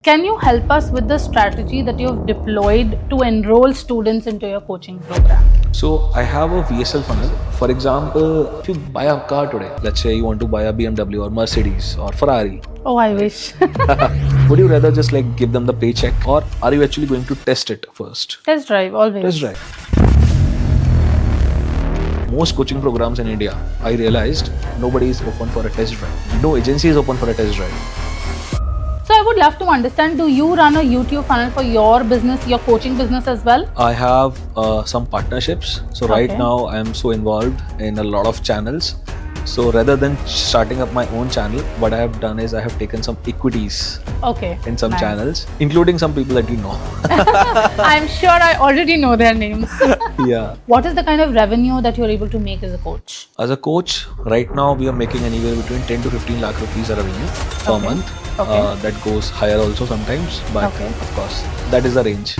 Can you help us with the strategy that you've deployed to enroll students into your coaching program? So I have a VSL funnel. For example, if you buy a car today, let's say you want to buy a BMW or Mercedes or Ferrari, Oh, I wish. would you rather just like give them the paycheck, or are you actually going to test it first? Test drive, always. Test drive. Most coaching programs in India, I realized nobody is open for a test drive. No agency is open for a test drive. So I would love to understand, do you run a YouTube funnel for your business, your coaching business as well? I have some partnerships. So right Okay. now I'm so involved in a lot of channels. So rather than starting up my own channel, what I have done is I have taken some equities Okay. in some Nice. channels, including some people that you know. I'm sure I already know their names. Yeah. What is the kind of revenue that you're able to make as a coach? As a coach, right now we are making anywhere between 10 to 15 lakh rupees a revenue per Okay. month. Okay. That goes higher also sometimes, but Okay. of course, that is the range.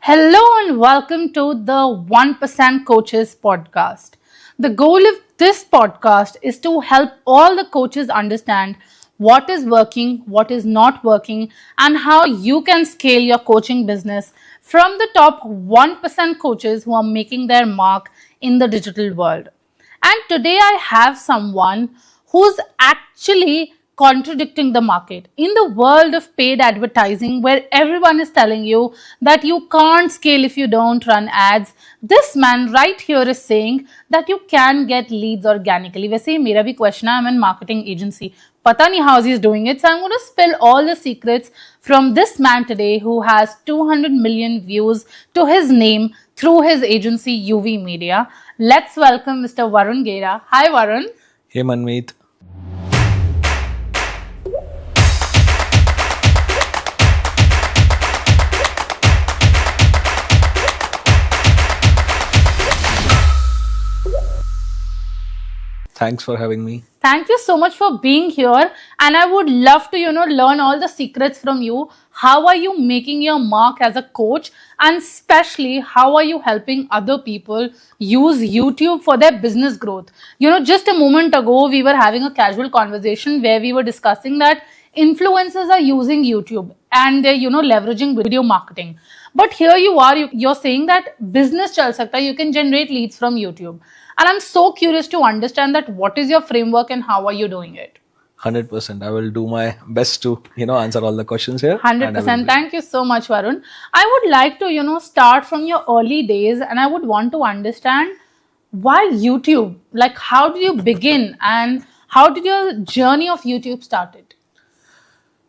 Hello and welcome to the 1% Coaches podcast. The goal of this podcast is to help all the coaches understand what is working, what is not working, and how you can scale your coaching business from the top 1% coaches who are making their mark in the digital world. And today I have someone who's actually contradicting the market. In the world of paid advertising, where everyone is telling you that you can't scale if you don't run ads, this man right here is saying that you can get leads organically. वैसे ही मेरा भी question है, I'm in marketing agency. पता नहीं how he's doing it. So I'm going to spill all the secrets from this man today who has 200 million views to his name through his agency UV Media. Let's welcome Mr. Varun G. Hi Varun. Hey Manmeet. Thanks for having me. Thank you so much for being here, and I would love to learn all the secrets from you. How are you making your mark as a coach, and especially how are you helping other people use YouTube for their business growth? Just a moment ago we were having a casual conversation where we were discussing that influencers are using YouTube and they're leveraging video marketing. But here you are, you're saying that business chal sakta hai, you can generate leads from YouTube. And I'm so curious to understand that what is your framework and how are you doing it? 100%. I will do my best to, answer all the questions here. and I will 100%. do it. Thank you so much, Varun. I would like to, start from your early days and I would want to understand why YouTube? Like, how did you begin and how did your journey of YouTube started?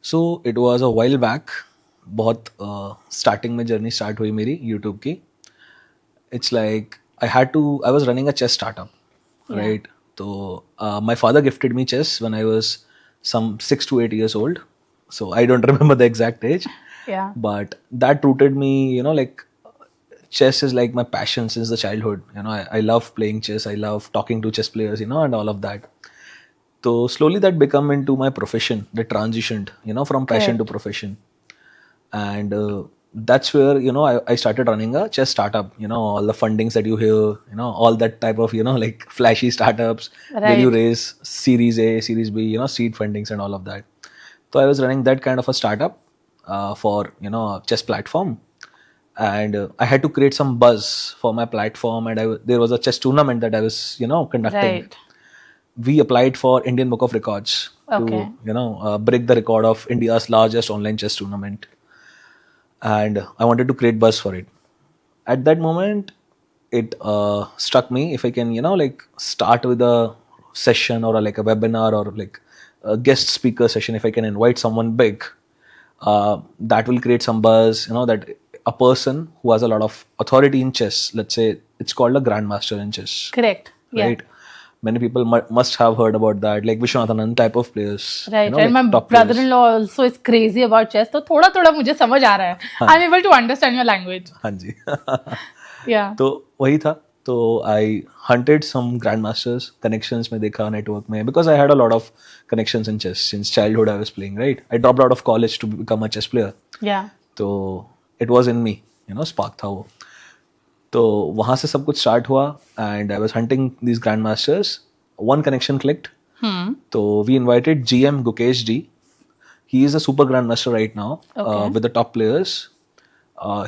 So it was a while back. बहुत starting में journey start हुई मेरी YouTube की. It's like I was running a chess startup, right? So my father gifted me chess when I was some 6 to 8 years old. So I don't remember the exact age. Yeah. But that rooted me, like chess is like my passion since the childhood. I love playing chess. I love talking to chess players, and all of that. So slowly that became into my profession. That transitioned, from passion to profession. And that's where I started running a chess startup. All the fundings that you hear, all that type of like flashy startups where you Right. raise Series A, Series B, seed fundings and all of that. So I was running that kind of a startup for a chess platform, and I had to create some buzz for my platform. And there was a chess tournament that I was conducting. Right. We applied for Indian Book of Records Okay. to break the record of India's largest online chess tournament. And I wanted to create buzz for it. At that moment, it struck me if I can, like start with a session or like a webinar or like a guest speaker session, if I can invite someone big, that will create some buzz, that a person who has a lot of authority in chess, let's say it's called a grandmaster in chess, Correct. Yeah. right? Many people must have heard about that, like Vishwanathan type of players. Right, like and my top players. brother-in-law also is crazy about chess. तो थोड़ा मुझे समझ आ रहा है. I'm able to understand your language. हाँ जी. Yeah. तो वही था. तो I hunted some grandmasters, connections में देखा network में, because I had a lot of connections in chess since childhood. I was playing, right? I dropped out of college to become a chess player. Yeah. तो it was in me, spark था वो. तो वहाँ से सब कुछ start हुआ and I was hunting these grandmasters. One connection clicked. So we invited GM Gukesh G. He is a super grandmaster right now with the top players.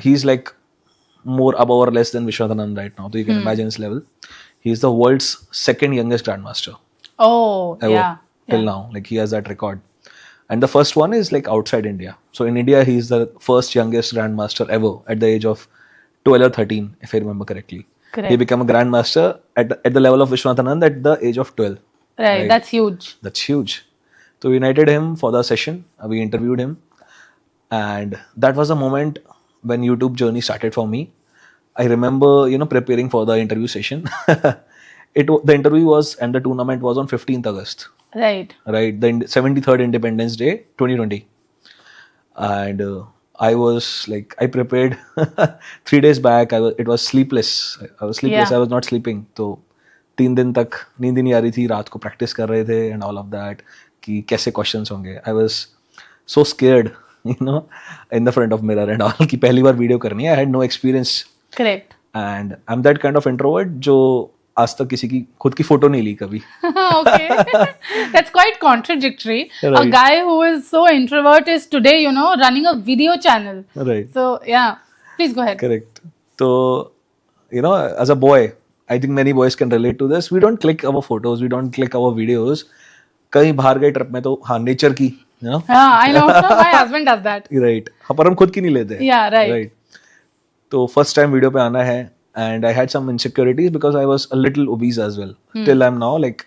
He's like more above or less than Vishwanathan right now. So you can imagine his level. He is the world's second youngest grandmaster Oh, ever yeah. till now. Like he has that record. And the first one is like outside India. So in India, he is the first youngest grandmaster ever at the age of 12 or 13, if I remember correctly. Correct. He became a grandmaster at the level of Vishwanathan at the age of 12. Right. That's huge. That's huge. So we invited him for the session. We interviewed him. And that was the moment when YouTube journey started for me. I remember, preparing for the interview session. The interview was and the tournament was on 15th August. Right. Right, the 73rd Independence Day, 2020. And I was like, I prepared 3 days back. It was sleepless. I was sleepless. Yeah. I was not sleeping. तो 3 दिन तक नींद ही नहीं आ रही थी. रात को practice कर रहे थे and all of that कि कैसे questions होंगे. I was so scared, in the front of mirror and all कि पहली बार video करनी है. I had no experience. Correct. And I'm that kind of introvert जो आज तक किसी की खुद की फोटो नहीं ली कभी. Okay. That's quite contradictory. A Right. guy who is so introvert is today, running a video channel. Right. So, yeah. Please go ahead. Correct. So, as a boy, I think many boys can relate to this. We don't click our photos, we don't click our videos. कहीं बाहर गए trip में तो हाँ nature की, I know. My husband does that. Right. हाँ पर हम खुद की नहीं लेते. Yeah, right. राइट. तो फर्स्ट टाइम वीडियो पे आना है and I had some insecurities because I was a little obese as well. Till I'm now like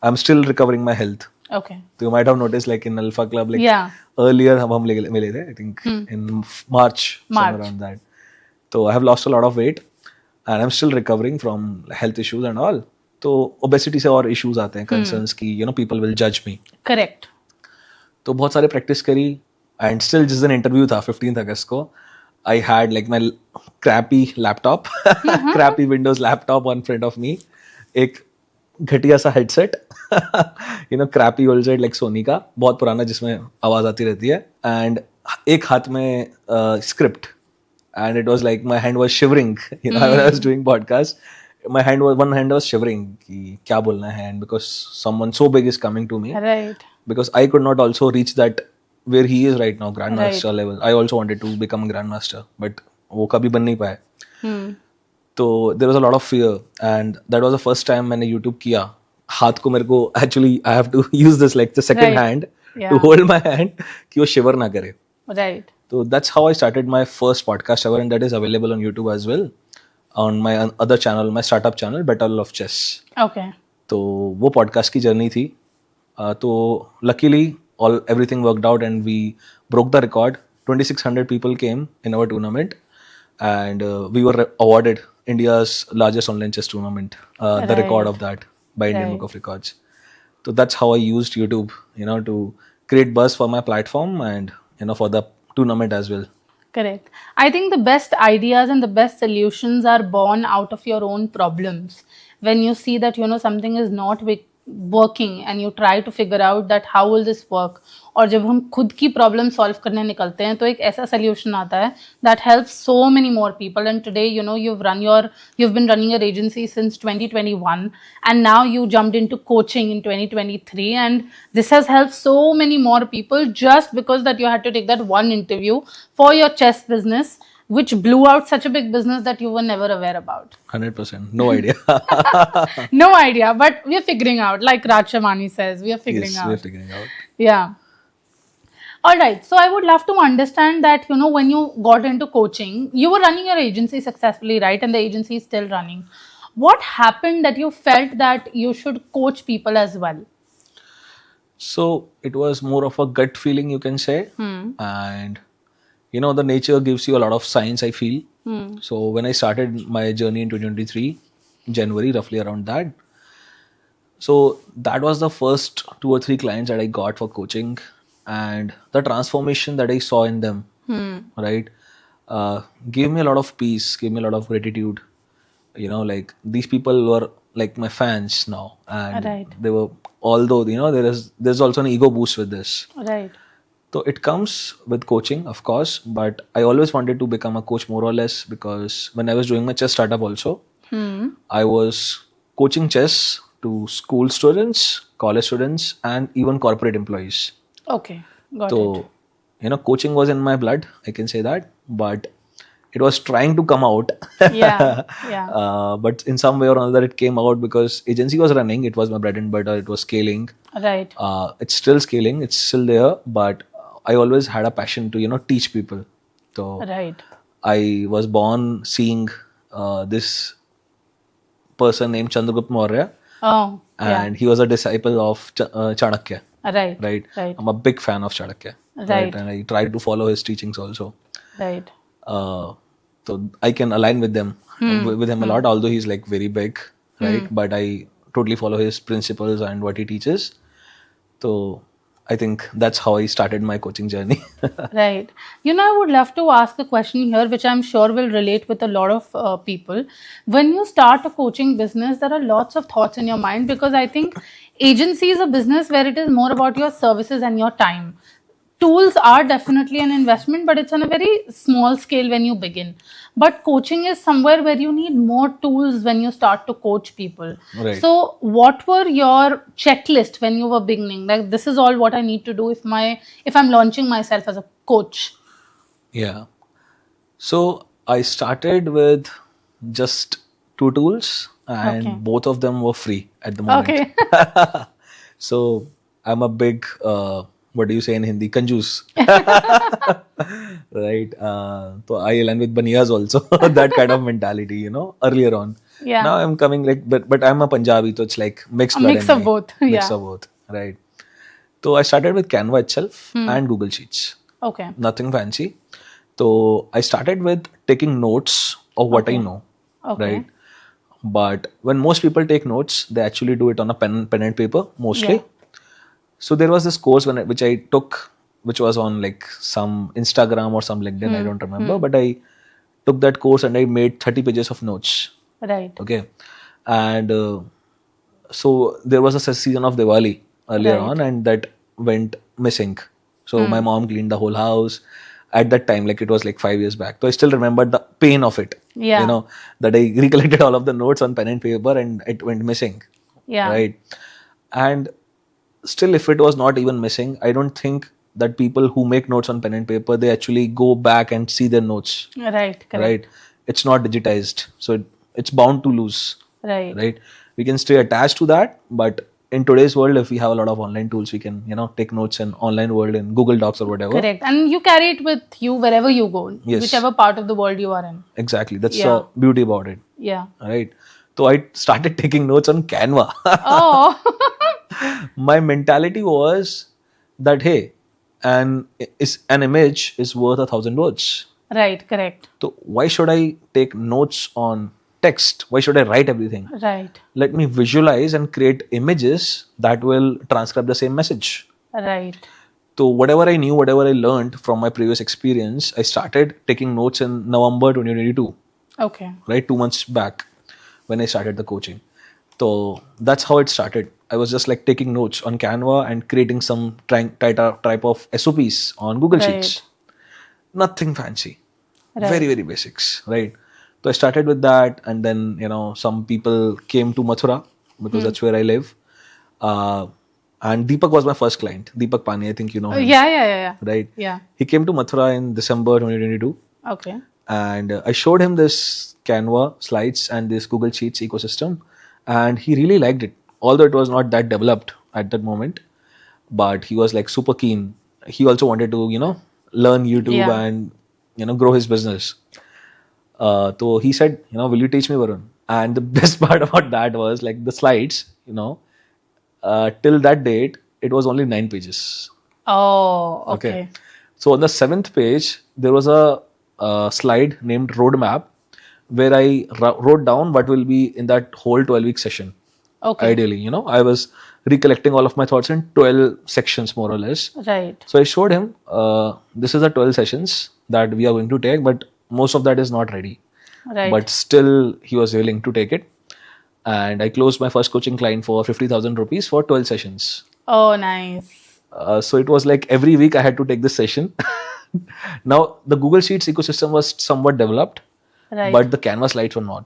I'm still recovering my health. Okay. So you might have noticed like in Alpha Club like Yeah. earlier हम मिले थे I think in March somewhere around that. So I have lost a lot of weight and I'm still recovering from health issues and all. तो obesity से और issues आते हैं concerns की people will judge me. Correct. तो बहुत सारे practice करी and still जिस दिन interview था 15th अगस्त को I had like my crappy laptop, crappy Windows laptop on front of me, एक घटिया सा headset, crappy old set like Sony का, बहुत पुराना जिसमें आवाज आती रहती है, and एक हाथ में script, and it was like my hand was shivering, when I was doing podcast, one hand was shivering कि क्या बोलना है, and because someone so big is coming to me, Right. because I could not also reach that where he is right now, grandmaster level. I also wanted to become a grandmaster, but वो कभी बन नहीं पाए. तो there was a lot of fear, and that was the first time मैंने YouTube किया. हाथ को मेरे को actually I have to use this like the second Right. hand Yeah. to hold my hand कि वो shiver ना करे. Right. So that's how I started my first podcast ever, and that is available on YouTube as well, on my other channel, my startup channel, Battle of Chess. Okay. तो वो podcast की journey थी. तो luckily everything worked out and we broke the record. 2600 people came in our tournament and we were awarded India's largest online chess tournament, the record of that by Indian Book of Records. So that's how I used YouTube, to create buzz for my platform and for the tournament as well. Correct. I think the best ideas and the best solutions are born out of your own problems. When you see that something is not working and you try to figure out that how will this work, और जब हम खुद की problem solve करने निकलते हैं तो एक ऐसा सोल्यूशन आता है that helps so many more people. And today you've been running your agency since 2021 and now you jumped into coaching in 2023, and this has helped so many more people just because that you had to take that one interview for your chess business, which blew out such a big business that you were never aware about. 100%. No idea. No idea, but we're figuring out. Like Raj Shamani says, we are figuring Yes, out. we're figuring out. Yeah. All right. So I would love to understand that, when you got into coaching, you were running your agency successfully, right? And the agency is still running. What happened that you felt that you should coach people as well? So it was more of a gut feeling, you can say. And, the nature gives you a lot of signs, I feel. So when I started my journey in 2023, January, roughly around that. So that was the first 2 or 3 clients that I got for coaching. And the transformation that I saw in them, right, gave me a lot of peace, gave me a lot of gratitude. Like these people were like my fans now, and Right. they were. Although there's also an ego boost with this. Right. So it comes with coaching, of course, but I always wanted to become a coach more or less because when I was doing my chess startup also, I was coaching chess to school students, college students, and even corporate employees. Okay, got it. So, coaching was in my blood, I can say that, but it was trying to come out. Yeah, yeah. But in some way or another, it came out because agency was running. It was my bread and butter. It was scaling. Right, It's still scaling. It's still there. But I always had a passion to, teach people. So right. I was born seeing this person named Chandragupta Maurya, Oh, yeah. and he was a disciple of Chanakya. Right, Right? right, I'm a big fan of Chanakya. Right. And I try to follow his teachings also. right. So I can align with them with him a lot, although he's like very big, right? But I totally follow his principles and what he teaches. So I think that's how I started my coaching journey. Right. I would love to ask a question here, which I'm sure will relate with a lot of people. When you start a coaching business, there are lots of thoughts in your mind because I think agency is a business where it is more about your services and your time. Tools are definitely an investment, but it's on a very small scale when you begin. But coaching is somewhere where you need more tools when you start to coach people. Right. So, what were your checklist when you were beginning? Like, this is all what I need to do if I'm launching myself as a coach. Yeah. So I started with just 2 tools, and Okay. both of them were free at the moment. Okay. So I'm a big, what do you say in Hindi? Kanjoos. Right. So I align with Baniyas also. That kind of mentality, earlier on. Yeah. Now I'm coming like, but I'm a Punjabi, so it's like mixed A blood mix in of me. both. Mix Yeah. of both. Right. So I started with Canva itself and Google Sheets. Okay. Nothing fancy. So I started with taking notes of what I know. Okay. Right. But when most people take notes, they actually do it on a pen and paper mostly. Yeah. So there was this course which I took, which was on like some Instagram or some LinkedIn, I don't remember, but I took that course and I made 30 pages of notes. Right. Okay. And so there was a season of Diwali earlier Right. on, and that went missing. So my mom cleaned the whole house at that time, like it was like 5 years back. So I still remember the pain of it. Yeah. That I recollected all of the notes on pen and paper and it went missing. Yeah. Right. And still, if it was not even missing, I don't think that people who make notes on pen and paper, they actually go back and see their notes. Right. Correct. Right. It's not digitized. So it's bound to lose. Right. Right. We can stay attached to that, but in today's world, if we have a lot of online tools, we can, take notes in online world in Google Docs or whatever. Correct. And you carry it with you wherever you go, Yes. whichever part of the world you are in. Exactly. That's Yeah. the beauty about it. Yeah. Right. So I started taking notes on Canva. Oh. My mentality was that, hey, an image is worth 1,000 words. Right. Correct. So why should I take notes on text? Why should I write everything? Right. Let me visualize and create images that will transcribe the same message. Right. So whatever I knew, whatever I learned from my previous experience, I started taking notes in November 2022, Okay. right? 2 months back when I started the coaching. So that's how it started. I was just like taking notes on Canva and creating some type of SOPs on Google Right. Sheets. Nothing fancy. Right. Very, very basics, right? So I started with that, and then some people came to Mathura because that's where I live. And Deepak was my first client. Deepak Pani, I think you know him, Yeah. right? Yeah. He came to Mathura in December 2022, Okay. and I showed him this Canva slides and this Google Sheets ecosystem, and he really liked it. Although it was not that developed at that moment, but he was like super keen. He also wanted to learn YouTube Yeah. and grow his business. So he said, will you teach me, Varun? And the best part about that was like the slides, till that date, it was only 9 pages. Oh. Okay. So on the 7th page, there was a slide named roadmap where I wrote down what will be in that whole 12-week session. Okay. Ideally, I was recollecting all of my thoughts in 12 sections more or less. Right. So I showed him, this is the 12 sessions that we are going to take, but most of that is not ready. Right. But still, he was willing to take it. And I closed my first coaching client for 50,000 rupees for 12 sessions. Oh, nice. So it was like every week I had to take this session. Now the Google Sheets ecosystem was somewhat developed, Right. but the Canva slides were not.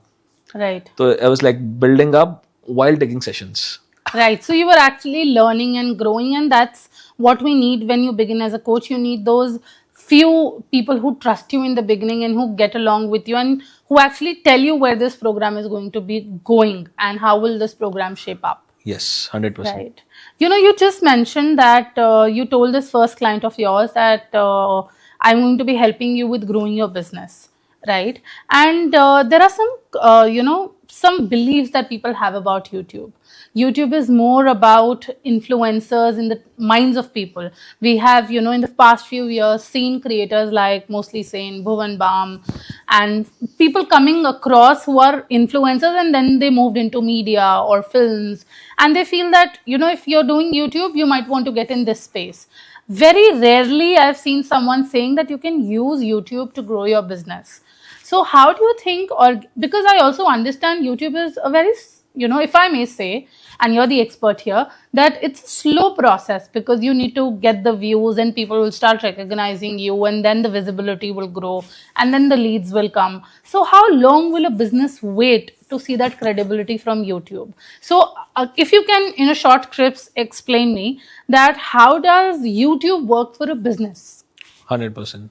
Right. So I was like building up while taking sessions. Right. So you were actually learning and growing, and that's what we need when you begin as a coach. You need those few people who trust you in the beginning and who get along with you and who actually tell you where this program is going to be going and how will this program shape up. Yes, 100%. Right. You just mentioned that you told this first client of yours that I'm going to be helping you with growing your business, right? And there are some, some beliefs that people have about YouTube. YouTube is more about influencers in the minds of people. We have, in the past few years, seen creators like Mostly Sane, Bhuvan Bam, and people coming across who are influencers and then they moved into media or films. And they feel that, if you're doing YouTube, you might want to get in this space. Very rarely I've seen someone saying that you can use YouTube to grow your business. So how do you think, or because I also understand YouTube is a very, if I may say, and you're the expert here, that it's a slow process because you need to get the views and people will start recognizing you and then the visibility will grow and then the leads will come. So how long will a business wait to see that credibility from YouTube? So if you can, in a short clips, explain me that how does YouTube work for a business? 100%.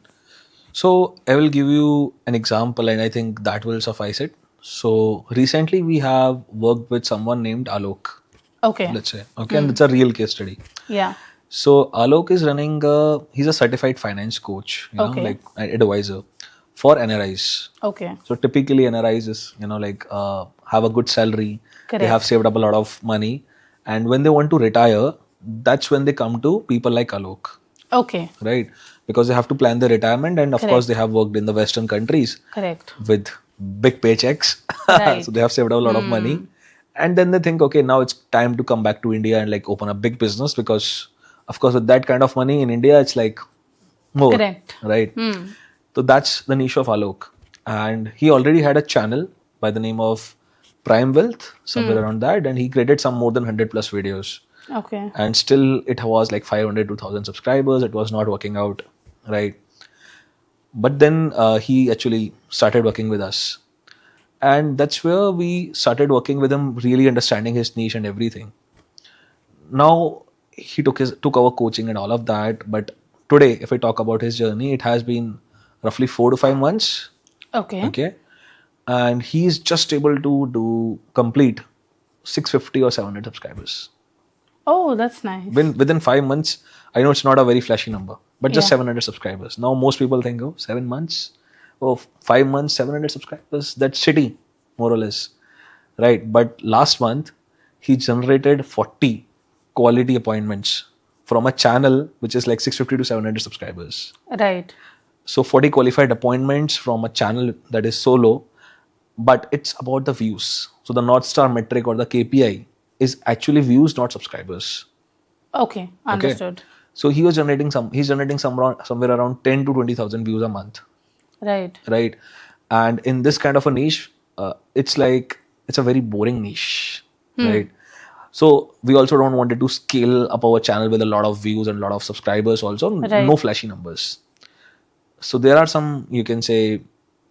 So I will give you an example and I think that will suffice it. So recently we have worked with someone named Alok, Okay. let's say. Okay, and it's a real case study. Yeah. So Alok is running he's a certified finance coach, Okay. like an advisor for NRIs. Okay. So typically NRIs is, have a good salary. They Correct. have saved up a lot of money. And when they want to retire, that's when they come to people like Alok, Okay. right? Because they have to plan their retirement. And of course, they have worked in the Western countries Correct. with big paychecks. Right. So they have saved up a lot of money. And then they think, okay, now it's time to come back to India and like open a big business because, of course, with that kind of money in India, it's like more. Correct. Right. So that's the niche of Alok. And he already had a channel by the name of Prime Wealth, somewhere around that. And he created some more than 100 plus videos. Okay. And still it was like 500 to 1000 subscribers. It was not working out. Right. But then he actually started working with us. And that's where we started working with him, really understanding his niche and everything. Now he took our coaching and all of that. But today, if I talk about his journey, it has been roughly 4 to 5 months. Okay. Okay. And he's just able to do complete 650 or 700 subscribers. Oh, that's nice. Within 5 months, I know it's not a very flashy number, but just Yeah. 700 subscribers. Now most people think, oh, 7 months, oh, 5 months, 700 subscribers, that's shitty, more or less. Right. But last month, he generated 40 quality appointments from a channel which is like 650 to 700 subscribers. Right. So 40 qualified appointments from a channel that is so low, but it's about the views. So the North Star metric or the KPI is actually views, not subscribers. Okay. Understood. So he's generating somewhere around 10 to 20,000 views a month. Right. Right. And in this kind of a niche, it's a very boring niche. Right. So we also don't want to scale up our channel with a lot of views and a lot of subscribers also. Right. No flashy numbers. So there are some, you can say,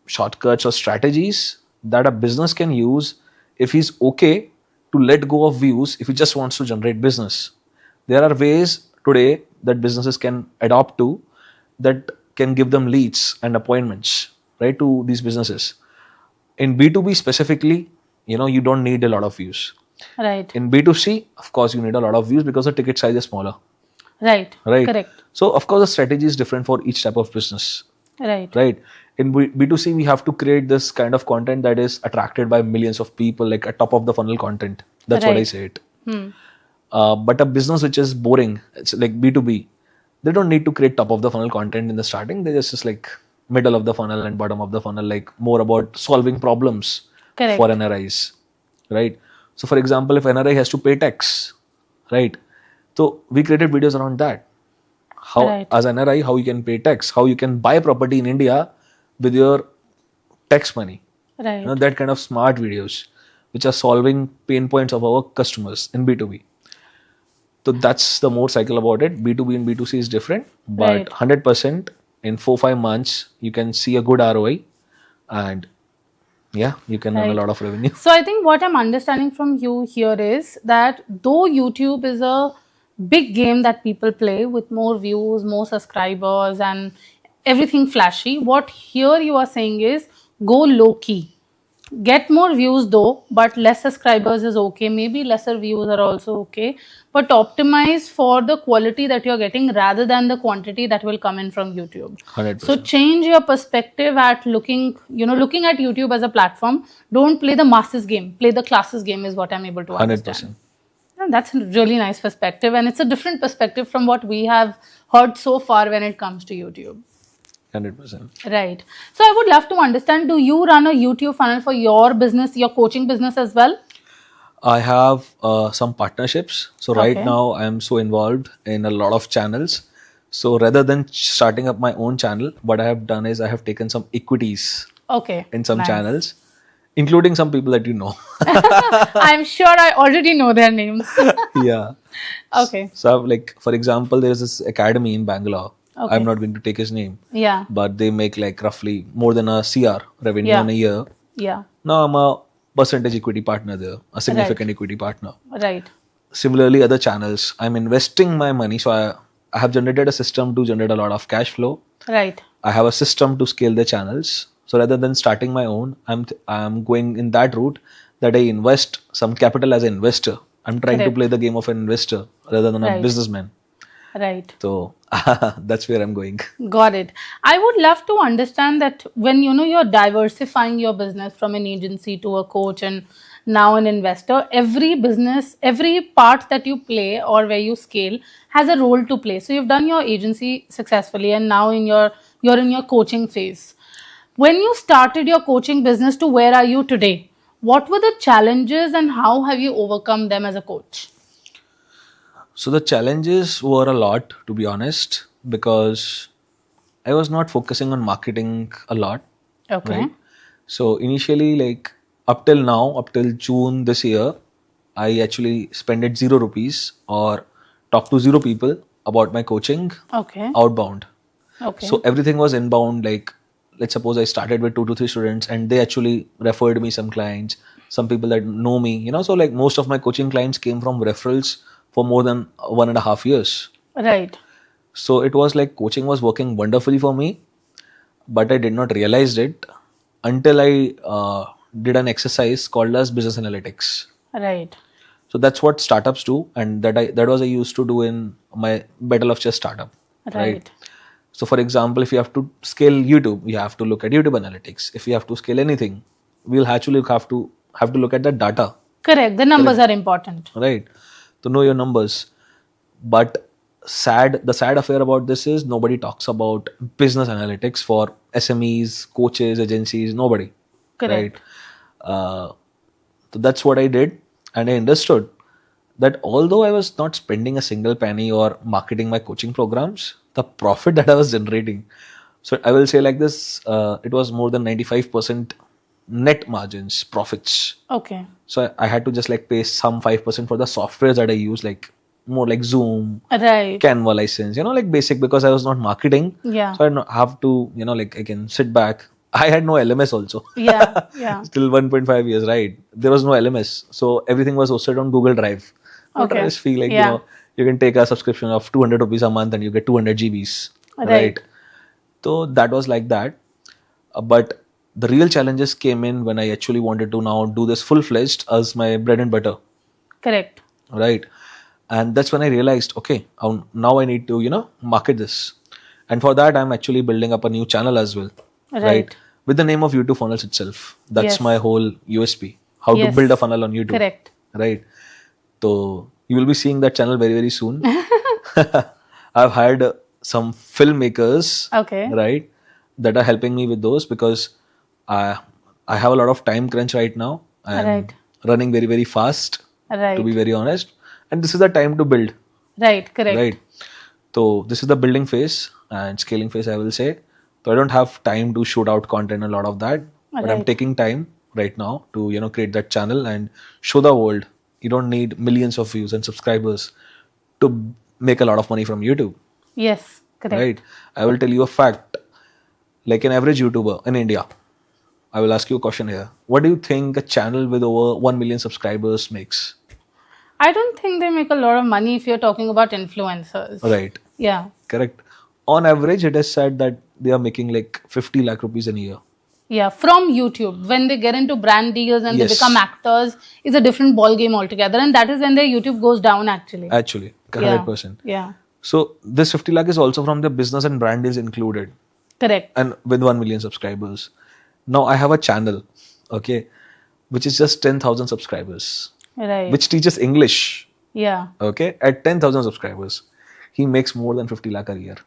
shortcuts or strategies that a business can use if he's okay to let go of views if he just wants to generate business. There are ways today that businesses can adopt to that can give them leads and appointments, right, to these businesses. In B2B specifically, you don't need a lot of views. Right. In B2C, of course, you need a lot of views because the ticket size is smaller. Right. Right. Correct. So, of course, the strategy is different for each type of business. Right. Right. In B2C, we have to create this kind of content that is attracted by millions of people, like a top of the funnel content. That's what I Right. say it. But a business which is boring, it's like B2B, they don't need to create top of the funnel content in the starting. They just like middle of the funnel and bottom of the funnel, like more about solving problems Correct. for NRIs. Right. So, for example, if NRI has to pay tax, right? So we created videos around that. How, Right. as an NRI, how you can pay tax, how you can buy property in India with your tax money. Right. That kind of smart videos which are solving pain points of our customers in B2B. So that's the more cycle about it. B2B and B2C is different, but Right. 100% in 4-5 months you can see a good ROI, and yeah, you can earn a Right. lot of revenue. So I think what I'm understanding from you here is that though YouTube is a big game that people play with more views, more subscribers, and everything flashy, what here you are saying is go low key. Get more views though, but less subscribers is okay. Maybe lesser views are also okay. But optimize for the quality that you're getting rather than the quantity that will come in from YouTube. So 100%. change your perspective at looking at YouTube as a platform. Don't play the masses game. Play the classes game is what I'm able to understand. 100%. And that's a really nice perspective. And it's a different perspective from what we have heard so far when it comes to YouTube. 100%. Right. So I would love to understand, do you run a YouTube funnel for your business, your coaching business as well? I have some partnerships. So right Okay. now I am so involved in a lot of channels. So rather than starting up my own channel, what I have done is I have taken some equities Okay. in some Nice. channels, including some people that you know. I'm sure I already know their names. Yeah. Okay. So I've, like, for example, there's this academy in Bangalore. Okay. I'm not going to take his name, Yeah. but they make like roughly more than a CR revenue Yeah. in a year. Yeah. Now I'm a percentage equity partner there, a significant equity partner. Right. Similarly, other channels, I'm investing my money. So I have generated a system to generate a lot of cash flow. Right. I have a system to scale the channels. So rather than starting my own, I'm going in that route that I invest some capital as an investor. I'm trying to Correct. play the game of an investor rather than a Right. businessman. Right. So that's where I'm going. Got it. I would love to understand that when you're diversifying your business from an agency to a coach and now an investor, every business, every part that you play or where you scale has a role to play. So you've done your agency successfully and now you're in your coaching phase. When you started your coaching business to where are you today? What were the challenges and how have you overcome them as a coach? So the challenges were a lot, to be honest, because I was not focusing on marketing a lot, Okay. right? So initially, like up till now, up till June this year, I actually spent it 0 rupees or talked to 0 people about my coaching Okay. outbound. Okay. So everything was inbound. Like, let's suppose I started with 2 to 3 students and they actually referred me some clients, some people that know me, So like most of my coaching clients came from referrals for more than 1.5 years. Right. So it was like coaching was working wonderfully for me, but I did not realize it until I did an exercise called as business analytics. Right. So that's what startups do, and that was I used to do in my Battle of Chess startup. Right. So for example, if you have to scale YouTube, you have to look at YouTube analytics. If you have to scale anything, we'll actually have to look at the data, Correct. The numbers are important. right? To know your numbers. But the sad affair about this is nobody talks about business analytics for SMEs, coaches, agencies, nobody. Correct. Right? So that's what I did, and I understood that although I was not spending a single penny or marketing my coaching programs, the profit that I was generating, so I will say like this, it was more than 95% net margins, profits. Okay. So I had to just like pay some 5% for the softwares that I use, like more like Zoom, Right. Canva license, like basic, because I was not marketing. Yeah. So I don't have to, like I can sit back. I had no LMS also. Yeah. Yeah. Still 1.5 years, right? There was no LMS. So everything was hosted on Google Drive. What I Okay. just feel like, Yeah. you can take a subscription of 200 rupees a month and you get 200 GBs. Right. So that was like that. But the real challenges came in when I actually wanted to now do this full-fledged as my bread and butter. Correct. Right. And that's when I realized, okay, now I need to, market this. And for that, I'm actually building up a new channel as well. Right. With the name of YouTube funnels itself. That's Yes. my whole USP. How to Yes. build a funnel on YouTube. Correct. Right. So you will be seeing that channel very, very soon. I've hired some filmmakers, Okay. right, that are helping me with those, because I have a lot of time crunch right now. I'm Right. running very, very fast, Right. to be very honest. And this is the time to build, Right. Correct. right? So this is the building phase and scaling phase, I will say. So I don't have time to shoot out content, a lot of that, but I'm Right. taking time right now to create that channel and show the world. You don't need millions of views and subscribers to make a lot of money from YouTube, Yes, correct. right? I will tell you a fact. Like an average YouTuber in India, I will ask you a question here. What do you think a channel with over 1 million subscribers makes? I don't think they make a lot of money if you're talking about influencers. Right. Yeah. Correct. On average, it is said that they are making like 50 lakh rupees in a year. Yeah, from YouTube. When they get into brand deals and they Yes. become actors, it's a different ball game altogether. And that is when their YouTube goes down actually. Actually, 100%. Yeah. So this 50 lakh is also from the business and brand deals included, Correct. and with 1 million subscribers. Now I have a channel, okay, which is just 10,000 subscribers, Right. which teaches English, Yeah. okay, at 10,000 subscribers. He makes more than 50 lakh a year.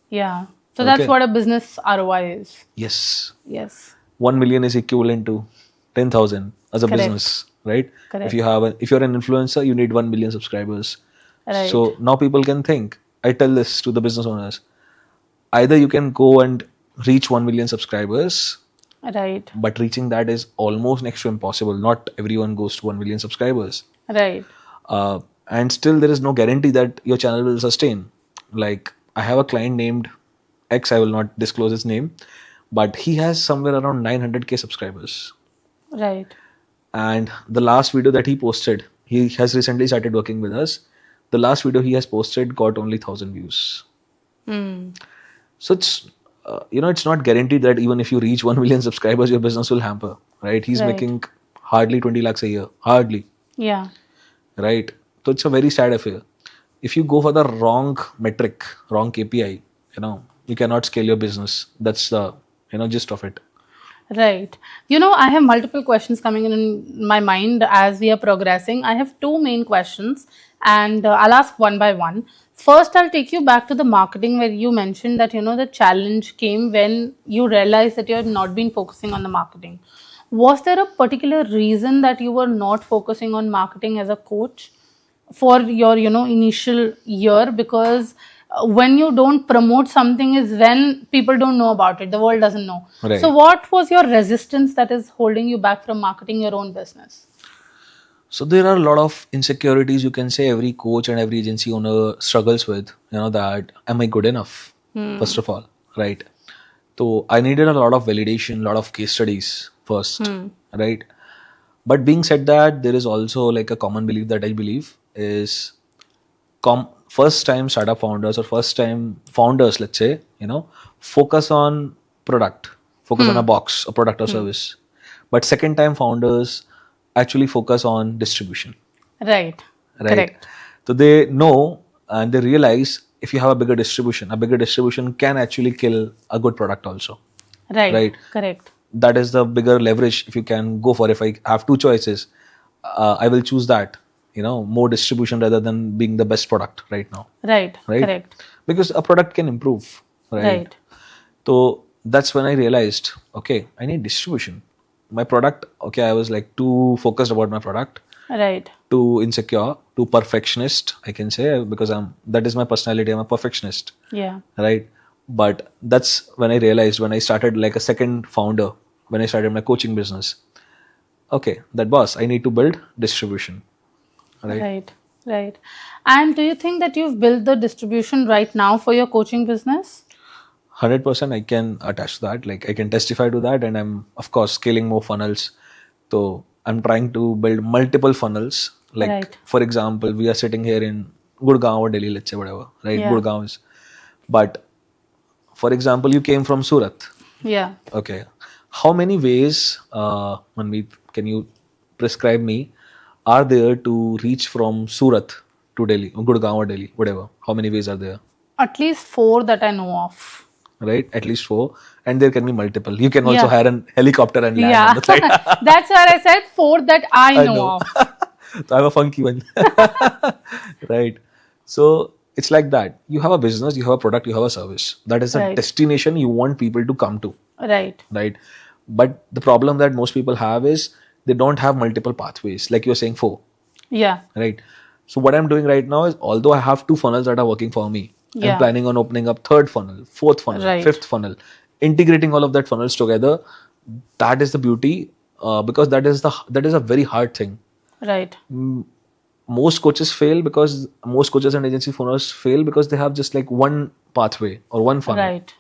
Yeah. So that's Okay. what a business ROI is. Yes. Yes. 1 million is equivalent to 10,000 as a Correct. business, right? Correct. If you're an influencer, you need 1 million subscribers. Right. So now people can think, I tell this to the business owners, either you can go and reach 1 million subscribers, Right. but reaching that is almost next to impossible. Not everyone goes to 1 million subscribers. Right. And still there is no guarantee that your channel will sustain. Like I have a client named X, I will not disclose his name, but he has somewhere around 900k subscribers. Right. And the last video that he posted, he has recently started working with us. The last video he has posted got only 1,000 views. Hmm. So it's it's not guaranteed that even if you reach 1 million subscribers, your business will hamper, right? He's Right. making hardly 20 lakhs a year, hardly, Yeah. right? So it's a very sad affair. If you go for the wrong metric, wrong KPI, you cannot scale your business. That's the gist of it. Right. I have multiple questions coming in my mind as we are progressing. I have two main questions and I'll ask one by one. First, I'll take you back to the marketing where you mentioned that, the challenge came when you realized that you had not been focusing on the marketing. Was there a particular reason that you were not focusing on marketing as a coach for your, initial year? Because when you don't promote something is when people don't know about it, the world doesn't know. Right. So what was your resistance that is holding you back from marketing your own business? So there are a lot of insecurities, you can say, every coach and every agency owner struggles with, that am I good enough? First of all, right? So I needed a lot of validation, a lot of case studies first, right? But being said that, there is also like a common belief that I believe is first time startup founders or first time founders, let's say, focus on product, focus on a box, a product or service. But second time founders actually focus on distribution. Right. Right. Correct. So they know and they realize if you have a bigger distribution can actually kill a good product also. Right. Right. Correct. That is the bigger leverage if you can go for. If I have two choices, I will choose that, more distribution rather than being the best product right now. Right. Right. Correct. Because a product can improve. Right. So that's when I realized, okay, I need distribution. My product, okay, I was like too focused about my product, Right. too insecure, too perfectionist, I can say, because that is my personality. I'm a perfectionist, Yeah. right? But that's when I realized, when I started like a second founder, when I started my coaching business, okay, I need to build distribution, right? Right. Right. And do you think that you've built the distribution right now for your coaching business? 100% I can attach to that. Like I can testify to that, and I'm of course scaling more funnels. So I'm trying to build multiple funnels. Like Right. for example, we are sitting here in Gurgaon or Delhi, let's say, whatever, right? Yeah. Gurgaon is. But for example, you came from Surat. Yeah. Okay. How many ways, Manmeet, can you prescribe me, are there to reach from Surat to Delhi, or Gurgaon or Delhi, whatever? How many ways are there? At least 4 that I know of. Right? At least 4. And there can be multiple. You can also Yeah. hire a helicopter and land Yeah. on the side. That's why I said 4 that I know know. of. So I'm a funky one. Right. So it's like that. You have a business, you have a product, you have a service. That is a Right. destination you want people to come to. Right. Right. But the problem that most people have is they don't have multiple pathways. Like you're saying 4. Yeah. Right. So what I'm doing right now is, although I have 2 funnels that are working for me, Yeah. I'm planning on opening up 3rd funnel, 4th funnel, Right. 5th funnel, integrating all of that funnels together. That is the beauty, because that is a very hard thing. Right. most coaches fail because most coaches and agency owners fail because they have just like one pathway or one funnel. Right.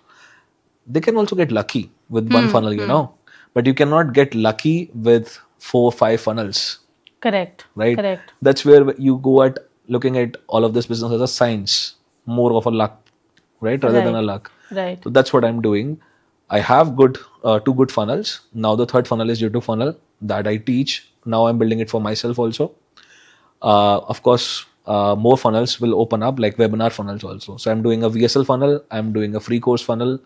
They can also get lucky with one funnel, but you cannot get lucky with 4 or 5 funnels, Correct. right? Correct. That's where you go at looking at all of this business as a science, more of a luck, right, rather than a luck. Right. So that's what I'm doing. I have two good funnels. Now the third funnel is YouTube funnel that I teach. Now I'm building it for myself also. Of course, more funnels will open up, like webinar funnels also. So I'm doing a VSL funnel. I'm doing a free course funnel.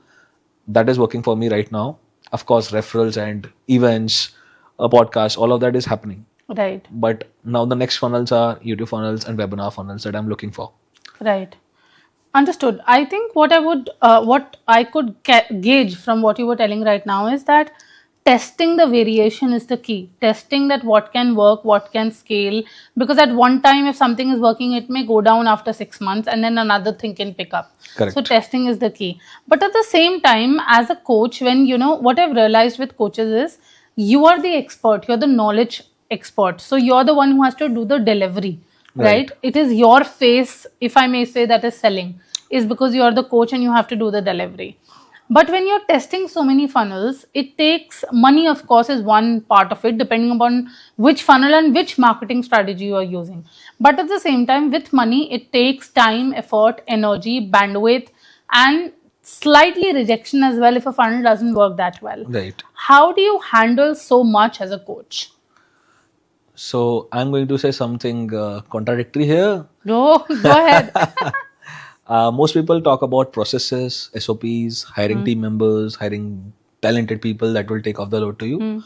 That is working for me right now. Of course, referrals and events, a podcast, all of that is happening. Right. But now the next funnels are YouTube funnels and webinar funnels that I'm looking for. Right. Understood. I think what I could gauge from what you were telling right now is that testing the variation is the key. Testing that what can work, what can scale. Because at one time, if something is working, it may go down after 6 months, and then another thing can pick up. Correct. So testing is the key. But at the same time, as a coach, when what I've realized with coaches is you are the expert. You're the knowledge expert. So you're the one who has to do the delivery. Right? It is your face, if I may say, that is selling, is because you are the coach and you have to do the delivery. But when you're testing so many funnels, it takes money, of course, is one part of it, depending upon which funnel and which marketing strategy you are using. But at the same time, with money, it takes time, effort, energy, bandwidth, and slightly rejection as well if a funnel doesn't work that well. Right. How do you handle so much as a coach? So I'm going to say something contradictory here. Go ahead. Most people talk about processes, SOPs, hiring team members, hiring talented people that will take off the load to you.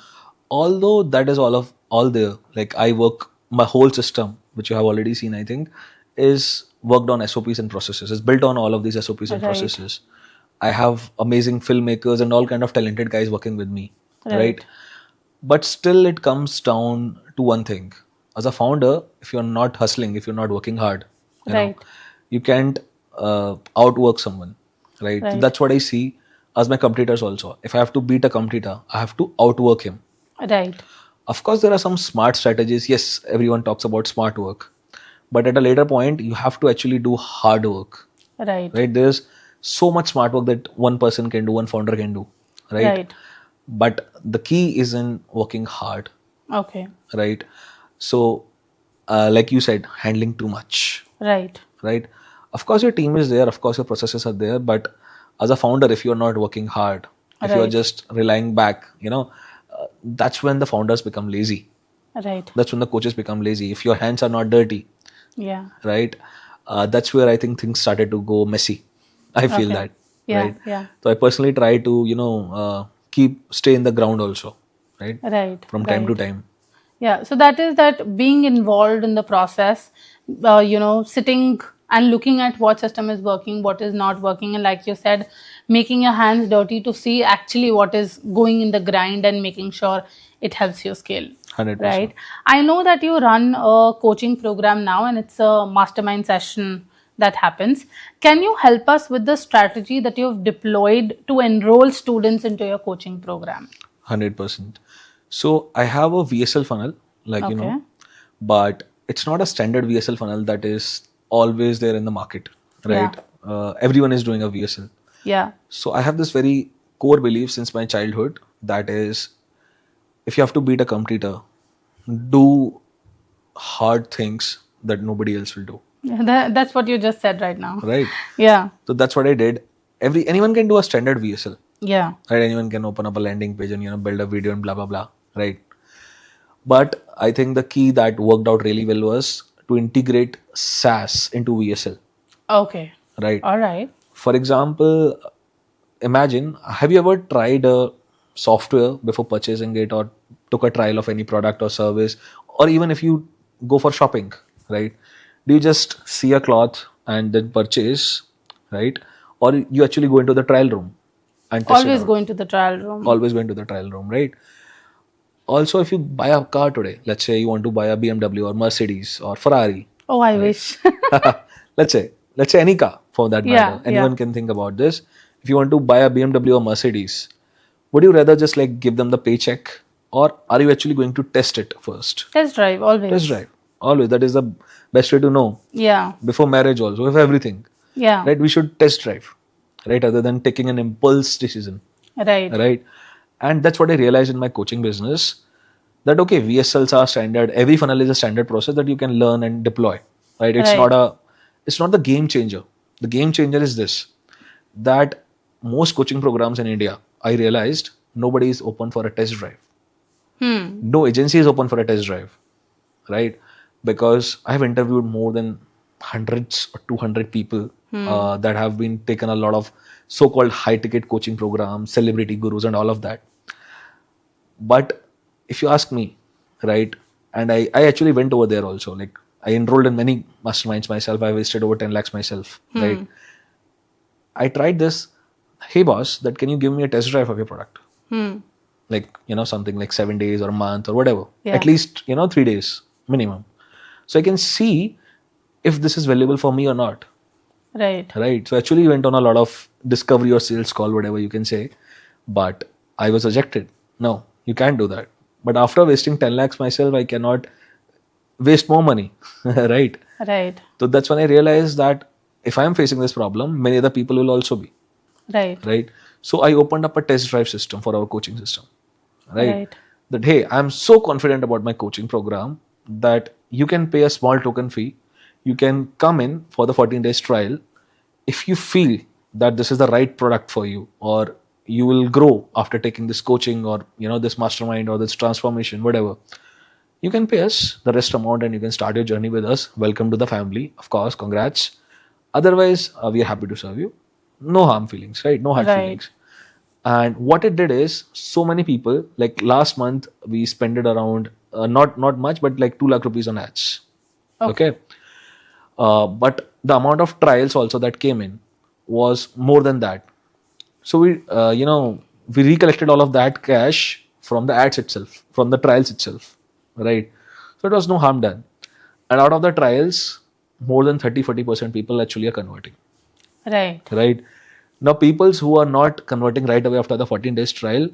Although that is all there. Like I work, my whole system, which you have already seen, I think, is worked on SOPs and processes. It's built on all of these SOPs and processes. I have amazing filmmakers and all kind of talented guys working with me, right? But still, it comes down to one thing. As a founder, if you're not hustling, if you're not working hard, you can't outwork someone, right? So that's what I see as my competitors also. If I have to beat a competitor, I have to outwork him. Right. Of course, there are some smart strategies. Yes, everyone talks about smart work. But at a later point, you have to actually do hard work. Right. There's so much smart work that one person can do, one founder can do, right? But the key is in working hard. Okay. Right. So, like you said, handling too much. Right. Right. Of course, your team is there. Of course, your processes are there. But as a founder, if you're not working hard, if you're just relying back, that's when the founders become lazy. Right. That's when the coaches become lazy. If your hands are not dirty. Yeah. Right. That's where I think things started to go messy. I feel that. Yeah. Right. Yeah. So I personally try to, stay in the ground also. Right. Right. From time to time. Yeah. So that is that being involved in the process, sitting and looking at what system is working, what is not working. And like you said, making your hands dirty to see actually what is going in the grind and making sure it helps you scale. 100%. Right. I know that you run a coaching program now and it's a mastermind session that happens. Can you help us with the strategy that you've deployed to enroll students into your coaching program? 100%. So I have a VSL funnel, but it's not a standard VSL funnel that is always there in the market, right? Everyone is doing a VSL. Yeah. So I have this very core belief since my childhood, that is, if you have to beat a competitor, do hard things that nobody else will do. That's what you just said right now. Right. Yeah. So that's what I did. Anyone can do a standard VSL. Yeah. Right. Anyone can open up a landing page and build a video and blah blah blah. Right. But I think the key that worked out really well was to integrate SaaS into VSL. Okay. Right. All right. For example, imagine, have you ever tried a software before purchasing it, or took a trial of any product or service, or even if you go for shopping, right? Do you just see a cloth and then purchase, right? Or you actually go into the trial room and test Always it out? go into the trial room. Always go into the trial room, right? Also, if you buy a car today, let's say you want to buy a BMW or Mercedes or Ferrari. Oh, I wish. let's say any car for that matter. Anyone can think about this. If you want to buy a BMW or Mercedes, would you rather just give them the paycheck, or are you actually going to test it first? Test drive, always. Test drive. Always. That is the best way to know. Yeah. Before marriage also, with everything. Yeah. Right? We should test drive. Right? Other than taking an impulse decision. Right. Right? And that's what I realized in my coaching business. That okay, VSLs are standard. Every funnel is a standard process that you can learn and deploy. Right? Right. It's not the game changer. The game changer is this, that most coaching programs in India, I realized nobody is open for a test drive. No agency is open for a test drive, right? Because I've interviewed more than hundreds or 200 people that have been taken a lot of so-called high-ticket coaching programs, celebrity gurus, and all of that. But if you ask me, right, and I actually went over there also. Like I enrolled in many masterminds myself. I wasted over 10 lakhs myself, right? I tried this. Hey boss, that can you give me a test drive of your product? Like, something like 7 days or a month or whatever. Yeah. At least, 3 days minimum. So I can see if this is valuable for me or not. Right. Right. So actually went on a lot of discovery or sales call, whatever you can say. But I was rejected. No, you can't do that. But after wasting 10 lakhs myself, I cannot waste more money. Right. Right. So that's when I realized that if I'm facing this problem, many other people will also be. Right. Right. So I opened up a test drive system for our coaching system. Right. That hey, I'm so confident about my coaching program that you can pay a small token fee. You can come in for the 14 days trial. If you feel that this is the right product for you, or you will grow after taking this coaching, or this mastermind or this transformation, whatever, you can pay us the rest amount and you can start your journey with us. Welcome to the family, of course. Congrats. Otherwise, we are happy to serve you. No harm feelings, right? No hard Right. feelings. And what it did is, so many people, like last month, we spent it around, not much, but like 2 lakh rupees on ads. Okay. But the amount of trials also that came in was more than that. So we recollected all of that cash from the ads itself, from the trials itself, right? So it was no harm done. And out of the trials, more than 30-40% people actually are converting. Right. Right. Now, peoples who are not converting right away after the 14 days trial,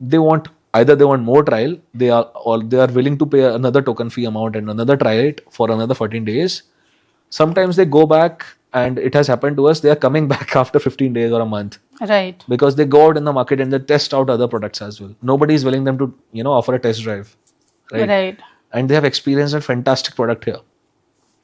they want more trial, they are willing to pay another token fee amount and another try it for another 14 days. Sometimes they go back, and it has happened to us, they are coming back after 15 days or a month, Right. because they go out in the market and they test out other products as well. Nobody is willing them to offer a test drive, right? Right. And they have experienced a fantastic product here,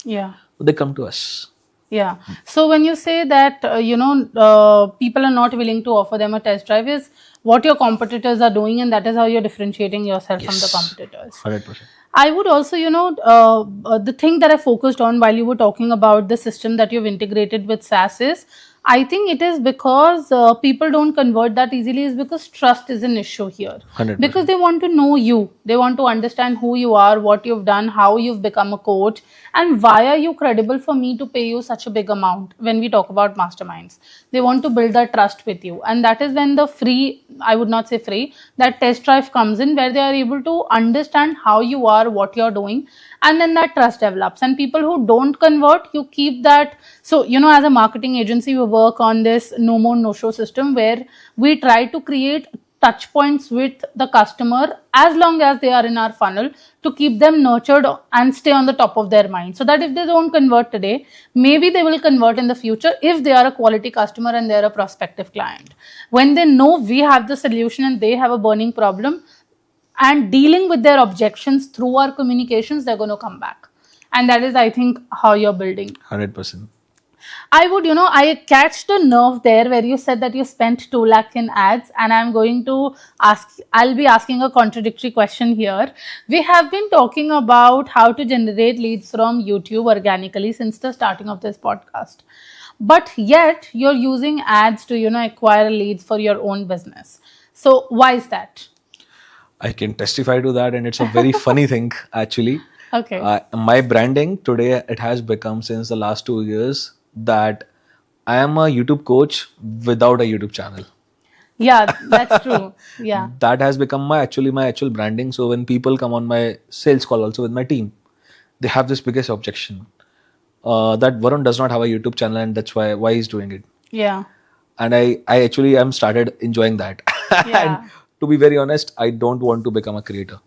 Yeah. so they come to us. Yeah. So when you say that, people are not willing to offer them a test drive, is what your competitors are doing, and that is how you're differentiating yourself from the competitors. 100%. I would also, the thing that I focused on while you were talking about the system that you've integrated with SaaS is, I think it is because people don't convert that easily, is because trust is an issue here. 100%. Because they want to know you. They want to understand who you are, what you've done, how you've become a coach, and why are you credible for me to pay you such a big amount when we talk about masterminds. They want to build that trust with you. And that is when the free, I would not say free, that test drive comes in, where they are able to understand how you are, what you're doing, and then that trust develops. And people who don't convert, you keep that. So, as a marketing agency, we work on this no more no show system, where we try to create touch points with the customer as long as they are in our funnel, to keep them nurtured and stay on the top of their mind, so that if they don't convert today, maybe they will convert in the future if they are a quality customer and they're a prospective client. When they know we have the solution and they have a burning problem, and dealing with their objections through our communications, they're going to come back. And that is, I think, how you're building. 100%. I would, I catch the nerve there where you said that you spent 2 lakh in ads, and I'll be asking a contradictory question here. We have been talking about how to generate leads from YouTube organically since the starting of this podcast. But yet you're using ads to, acquire leads for your own business. So why is that? I can testify to that, and it's a very funny thing actually. Okay. My branding today, it has become since the last 2 years that I am a YouTube coach without a YouTube channel. Yeah, that's true. Yeah. That has become my actual branding. So when people come on my sales call also with my team, they have this biggest objection that Varun does not have a YouTube channel, and that's why he's doing it. Yeah. And I actually am started enjoying that. Yeah. And to be very honest, I don't want to become a creator.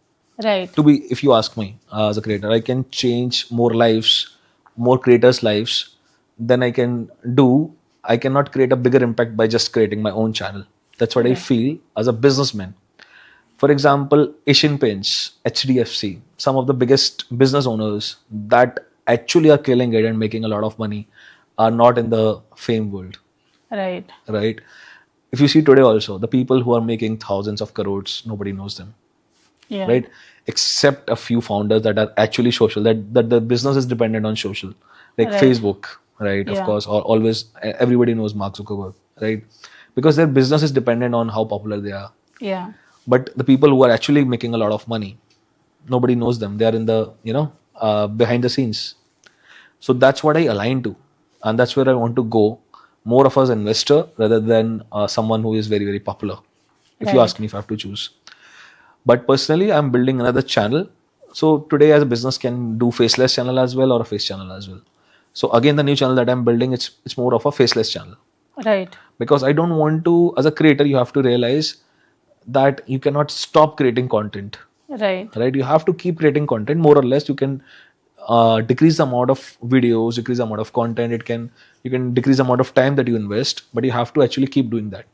Right. To be, if you ask me, as a creator, I can change more lives, more creators' lives than I can do. I cannot create a bigger impact by just creating my own channel. That's what I Right. feel as a businessman. For example, Asian Paints, HDFC, some of the biggest business owners that actually are killing it and making a lot of money are not in the fame world, Right. right? If you see today also, the people who are making thousands of crores, nobody knows them, Yeah. right? Except a few founders that are actually social, that the business is dependent on social, like Right. Facebook, right? Of Yeah. course, or always everybody knows Mark Zuckerberg, right? Because their business is dependent on how popular they are. Yeah. But the people who are actually making a lot of money, nobody knows them. They are in the behind the scenes. So that's what I align to, and that's where I want to go. More of as an investor rather than someone who is very very popular. If you Right. ask me, if I have to choose. But personally, I'm building another channel. So today, as a business, can do faceless channel as well or a face channel as well. So again, the new channel that I'm building, it's more of a faceless channel, Right. because I don't want to. As a creator, you have to realize that you cannot stop creating content, Right. right? You have to keep creating content. More or less, you can decrease the amount of videos, decrease the amount of content. You can decrease the amount of time that you invest, but you have to actually keep doing that,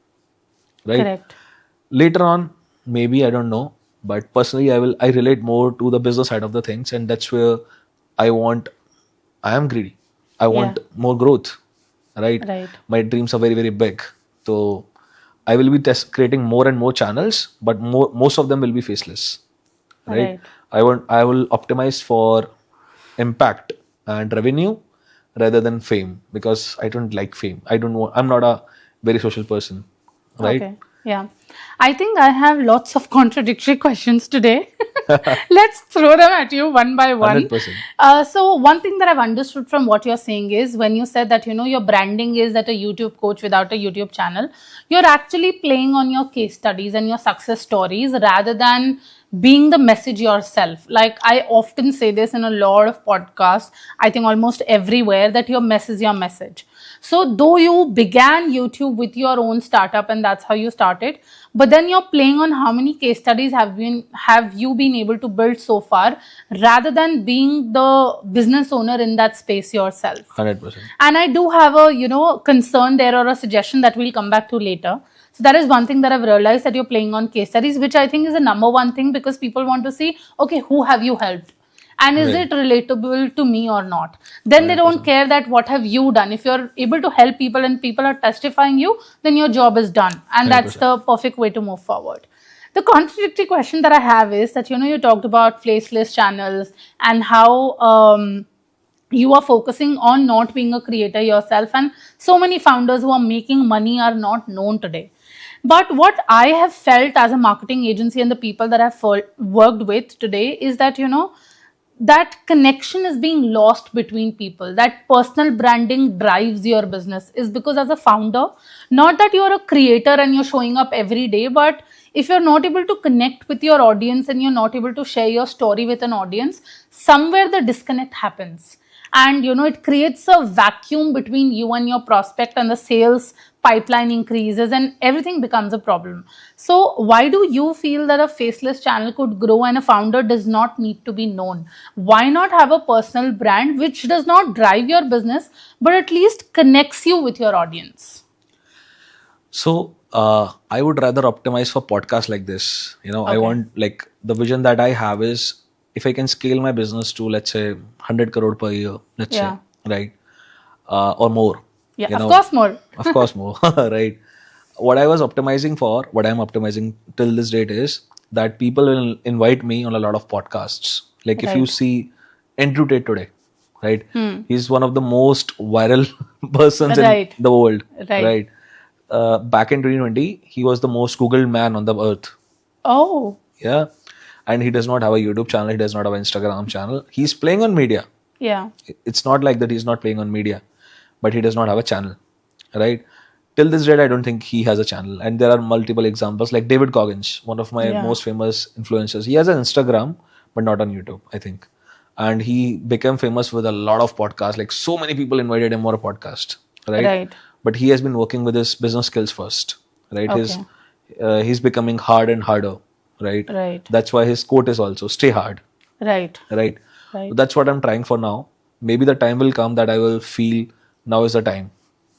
right? Correct. Later on, maybe, I don't know, but personally I relate more to the business side of the things, and that's where I want, I am greedy, I Yeah. want more growth, right? Right. My dreams are very very big. So I will be creating more and more channels, but most of them will be faceless, right? Right. I will optimize for impact and revenue rather than fame, because I don't like fame. I'm not a very social person, right? Okay. Yeah. I think I have lots of contradictory questions today. Let's throw them at you one by one. 100%. So one thing that I've understood from what you're saying is when you said that your branding is that a YouTube coach without a YouTube channel, you're actually playing on your case studies and your success stories rather than being the message yourself. Like I often say this in a lot of podcasts, I think almost everywhere, that your mess is your message. So though you began YouTube with your own startup and that's how you started, but then you're playing on how many case studies have you been able to build so far, rather than being the business owner in that space yourself. 100%. And I do have a concern there, or a suggestion that we'll come back to later. So that is one thing that I've realized, that you're playing on case studies, which I think is the number one thing, because people want to see, okay, who have you helped? And is Right. it relatable to me or not? Then they don't 100%. care that what have you done. If you're able to help people and people are testifying you, then your job is done. And that's 100%. the perfect way to move forward. The contradictory question that I have is that, you talked about faceless channels and how you are focusing on not being a creator yourself, and so many founders who are making money are not known today. But what I have felt as a marketing agency and the people that I've worked with today is that that connection is being lost between people. That personal branding drives your business is because, as a founder, not that you're a creator and you're showing up every day, but if you're not able to connect with your audience and you're not able to share your story with an audience, somewhere the disconnect happens. And it creates a vacuum between you and your prospect, and the sales pipeline increases and everything becomes a problem. So why do you feel that a faceless channel could grow and a founder does not need to be known? Why not have a personal brand which does not drive your business but at least connects you with your audience? So I would rather optimize for podcasts like this. I Okay. want, like, the vision that I have is, if I can scale my business to, let's say, 100 crore per year, let's Yeah. say, right, or more. Yeah, of course more. Of course more, right? What I was optimizing for, what I'm optimizing till this date is that people will invite me on a lot of podcasts. Like if you Right. see Andrew Tate today, right? He's one of the most viral persons Right. in the world, Right. right? Back in 2020, he was the most Googled man on the earth. Oh, Yeah. And he does not have a YouTube channel. He does not have an Instagram channel. He's playing on media. yeah. It's not like that he's not playing on media, but he does not have a channel, right? Till this date, I don't think he has a channel. And there are multiple examples, like David Goggins, one of my Yeah. most famous influencers. He has an Instagram, but not on YouTube, I think. And he became famous with a lot of podcasts. Like, so many people invited him for a podcast, right? Right. But he has been working with his business skills first, right? Okay. He's becoming hard and harder, right? Right. That's why his quote is also stay hard, Right. right? Right. So that's what I'm trying for now. Maybe the time will come that I will feel now is the time,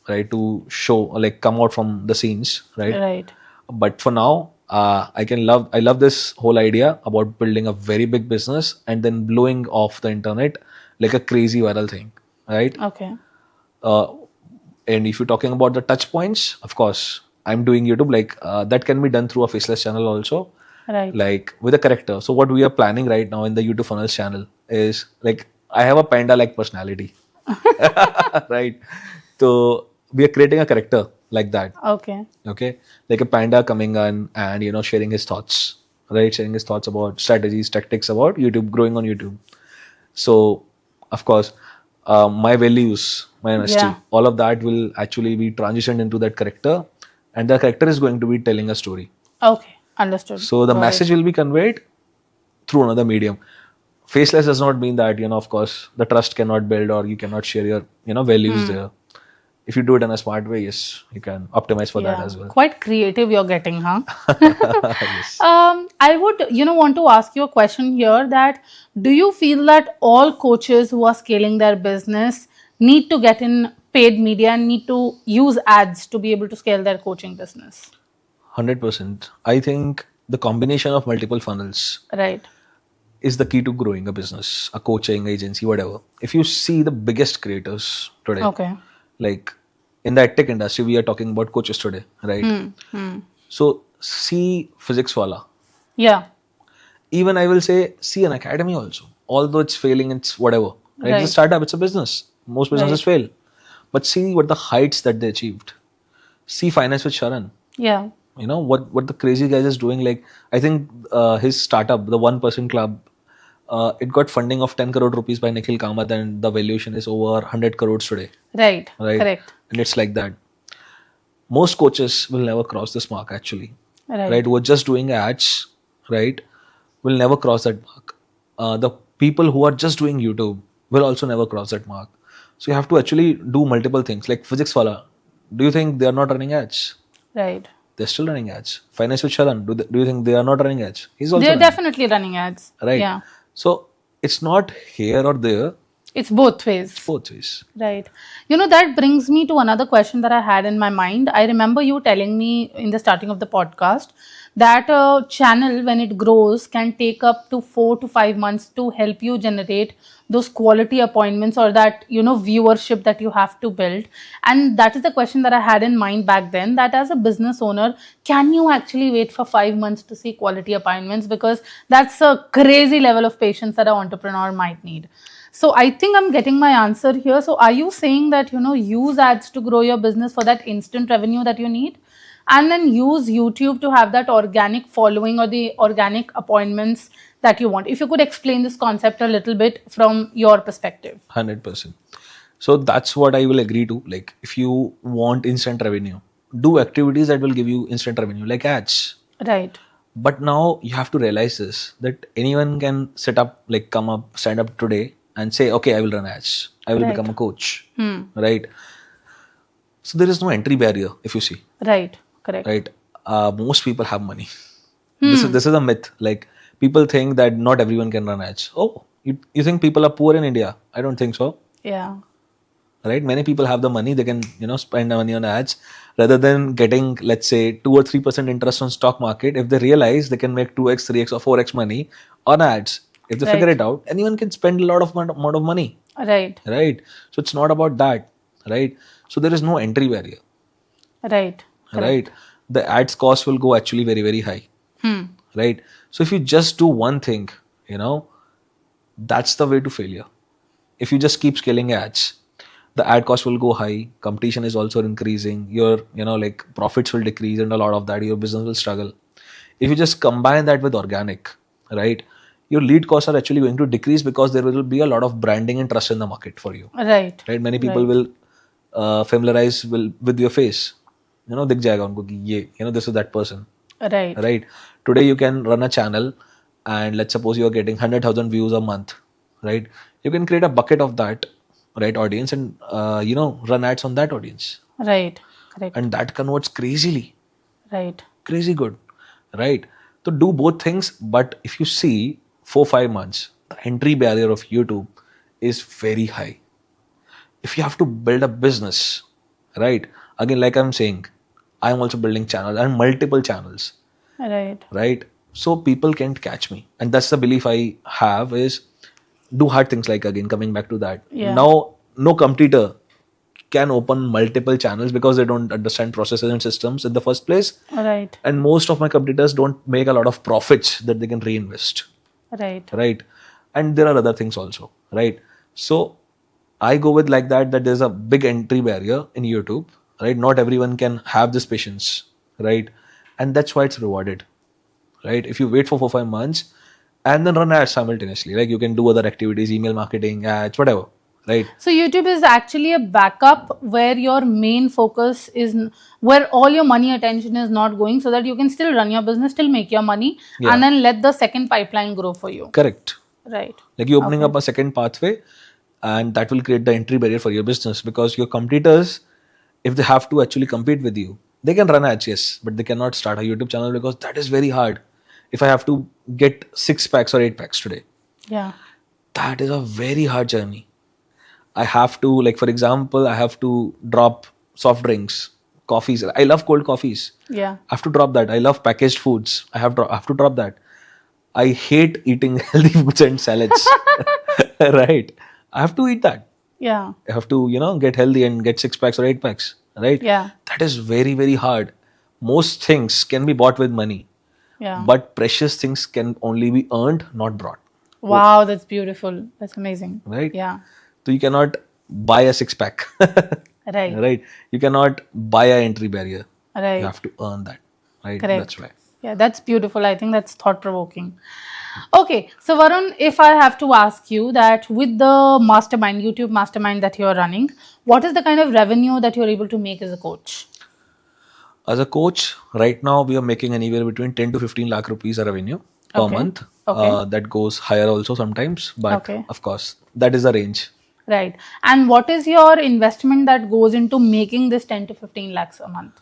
right, to show, like, come out from the scenes, right? Right. But for now, I love this whole idea about building a very big business and then blowing off the internet like a crazy viral thing, right? Okay. uh, and if you're talking about the touch points, of course, I'm doing YouTube, like, that can be done through a Faceless channel also, Right. like with a character. So what we are planning right now in the YouTube funnels channel is, like, I have a panda like personality. Right? So we are creating a character like that. Okay. Okay, like a panda coming on and sharing his thoughts, right? Sharing his thoughts about strategies, tactics about YouTube, growing on YouTube. So, of course, my values, my honesty, Yeah. all of that will actually be transitioned into that character, and the character is going to be telling a story. Okay. Understood. So the Got message it. will be conveyed through another medium. Faceless does not mean that, of course, the trust cannot build or you cannot share your, values there. If you do it in a smart way, yes, you can optimize for that Yeah. as well. Quite creative you're getting, huh? Yes. I would, want to ask you a question here that do you feel that all coaches who are scaling their business need to get in paid media and need to use ads to be able to scale their coaching business? 100%. I think the combination of multiple funnels Right. is the key to growing a business, a coaching agency, whatever. If you see the biggest creators today, Okay. like in the tech industry, we are talking about coaches today, right? So see physics wala. Yeah. Even I will say see an academy also. Although it's failing, it's whatever. Right? It's a Right. startup, it's a business. Most businesses fail. But see what the heights that they achieved. See finance with Sharan. Yeah. What the crazy guy is doing. Like, I think his startup, the 1% club, it got funding of 10 crore rupees by Nikhil Kamath, and the valuation is over 100 crores today, Right. right? Correct. And it's like that. Most coaches will never cross this mark actually, Right. right? Who are just doing ads, right, will never cross that mark. The people who are just doing YouTube will also never cross that mark. So you have to actually do multiple things. Like physics wala, do you think they are not running ads? Right. They're still running ads. Finance with Sharan, do you think they are not running ads? He's also They're running, definitely running ads. right? Yeah. So it's not here or there, It's both ways. both ways. Right. That brings me to another question that I had in my mind. I remember you telling me in the starting of the podcast that a channel, when it grows, can take up to 4 to 5 months to help you generate those quality appointments or that, viewership that you have to build. And that is the question that I had in mind back then, that as a business owner, can you actually wait for 5 months to see quality appointments? Because that's a crazy level of patience that an entrepreneur might need. So I think I'm getting my answer here. So are you saying that, use ads to grow your business for that instant revenue that you need? And then use YouTube to have that organic following or the organic appointments that you want. If you could explain this concept a little bit from your perspective. 100%. So that's what I will agree to. Like, if you want instant revenue, do activities that will give you instant revenue, like ads. Right. But now you have to realize this, that anyone can set up, like, come up, stand up today and say, okay, I will run ads. I will Right. become a coach. Right? So there is no entry barrier, if you see. Right. Correct. Right? Most people have money. This is a myth. Like, people think that not everyone can run ads. Oh, you think people are poor in India? I don't think so. Yeah. Right? Many people have the money. They can, spend money on ads rather than getting, let's say, 2 or 3% interest on stock market. If they realize they can make 2x, 3x, or 4x money on ads, if they figure Right. it out, anyone can spend a lot of amount of money. Right. Right? So it's not about that. Right? So there is no entry barrier. Right. Right? The ads cost will go actually very, very high. Right? So if you just do one thing, that's the way to failure. If you just keep scaling ads, the ad cost will go high, competition is also increasing, your like profits will decrease, and a lot of that your business will struggle. If you just combine that with organic, right, your lead costs are actually going to decrease because there will be a lot of branding and trust in the market for you. Right. Many people will familiarize with your face. दिख जाएगा उनको कि ये this is that person. Right. Right? Today you can run a channel and let's suppose you are getting 100,000 views a month, right? You can create a bucket of that, right, audience, and run ads on that audience, Right. Correct. and that converts crazily, Right. crazy good, right? So do both things. But if you see 4-5 months, the entry barrier of YouTube is very high. If you have to build a business, right? Again, like I'm saying, I'm also building channels and multiple channels, Right. right? So people can't catch me. And that's the belief I have is do hard things, like again, coming back to that. Yeah. Now, no competitor can open multiple channels because they don't understand processes and systems in the first place. Right. And most of my competitors don't make a lot of profits that they can reinvest, Right. right? And there are other things also, right? So I go with like that there's a big entry barrier in YouTube, right? Not everyone can have this patience, right? And that's why it's rewarded, right? If you wait for 4-5 months and then run ads simultaneously, like you can do other activities, email marketing, ads, whatever, right? So YouTube is actually a backup where your main focus is where all your money attention is not going, so that you can still run your business, still make your money, Yeah. and then let the second pipeline grow for you. Correct. Right. Like you're opening up a second pathway, and that will create the entry barrier for your business, because your competitors, if they have to actually compete with you, they can run ads, yes, but they cannot start a YouTube channel because that is very hard. If I have to get 6 packs or 8 packs today, Yeah. that is a very hard journey. I have to, like, for example, I have to drop soft drinks, coffees. I love cold coffees. Yeah. I have to drop that. I love packaged foods. I have to drop that. I hate eating healthy foods and salads. Right. I have to eat that. Yeah. I have to, get healthy and get 6 packs or 8 packs. Right. Yeah. That is very, very hard. Most things can be bought with money, Yeah. but precious things can only be earned, not brought. Wow, that's beautiful. That's amazing. Right. Yeah. So you cannot buy a 6 pack. Right. Right. You cannot buy an entry barrier. Right. You have to earn that. Right. Correct. That's why. Yeah, that's beautiful. I think that's thought provoking. Okay, so Varun, if I have to ask you that with the mastermind, YouTube mastermind that you're running, what is the kind of revenue that you're able to make as a coach? As a coach, right now we are making anywhere between 10 to 15 lakh rupees a revenue per Okay. month. Okay. That goes higher also sometimes, but Okay. of course, that is the range. Right. And what is your investment that goes into making this 10 to 15 lakhs a month?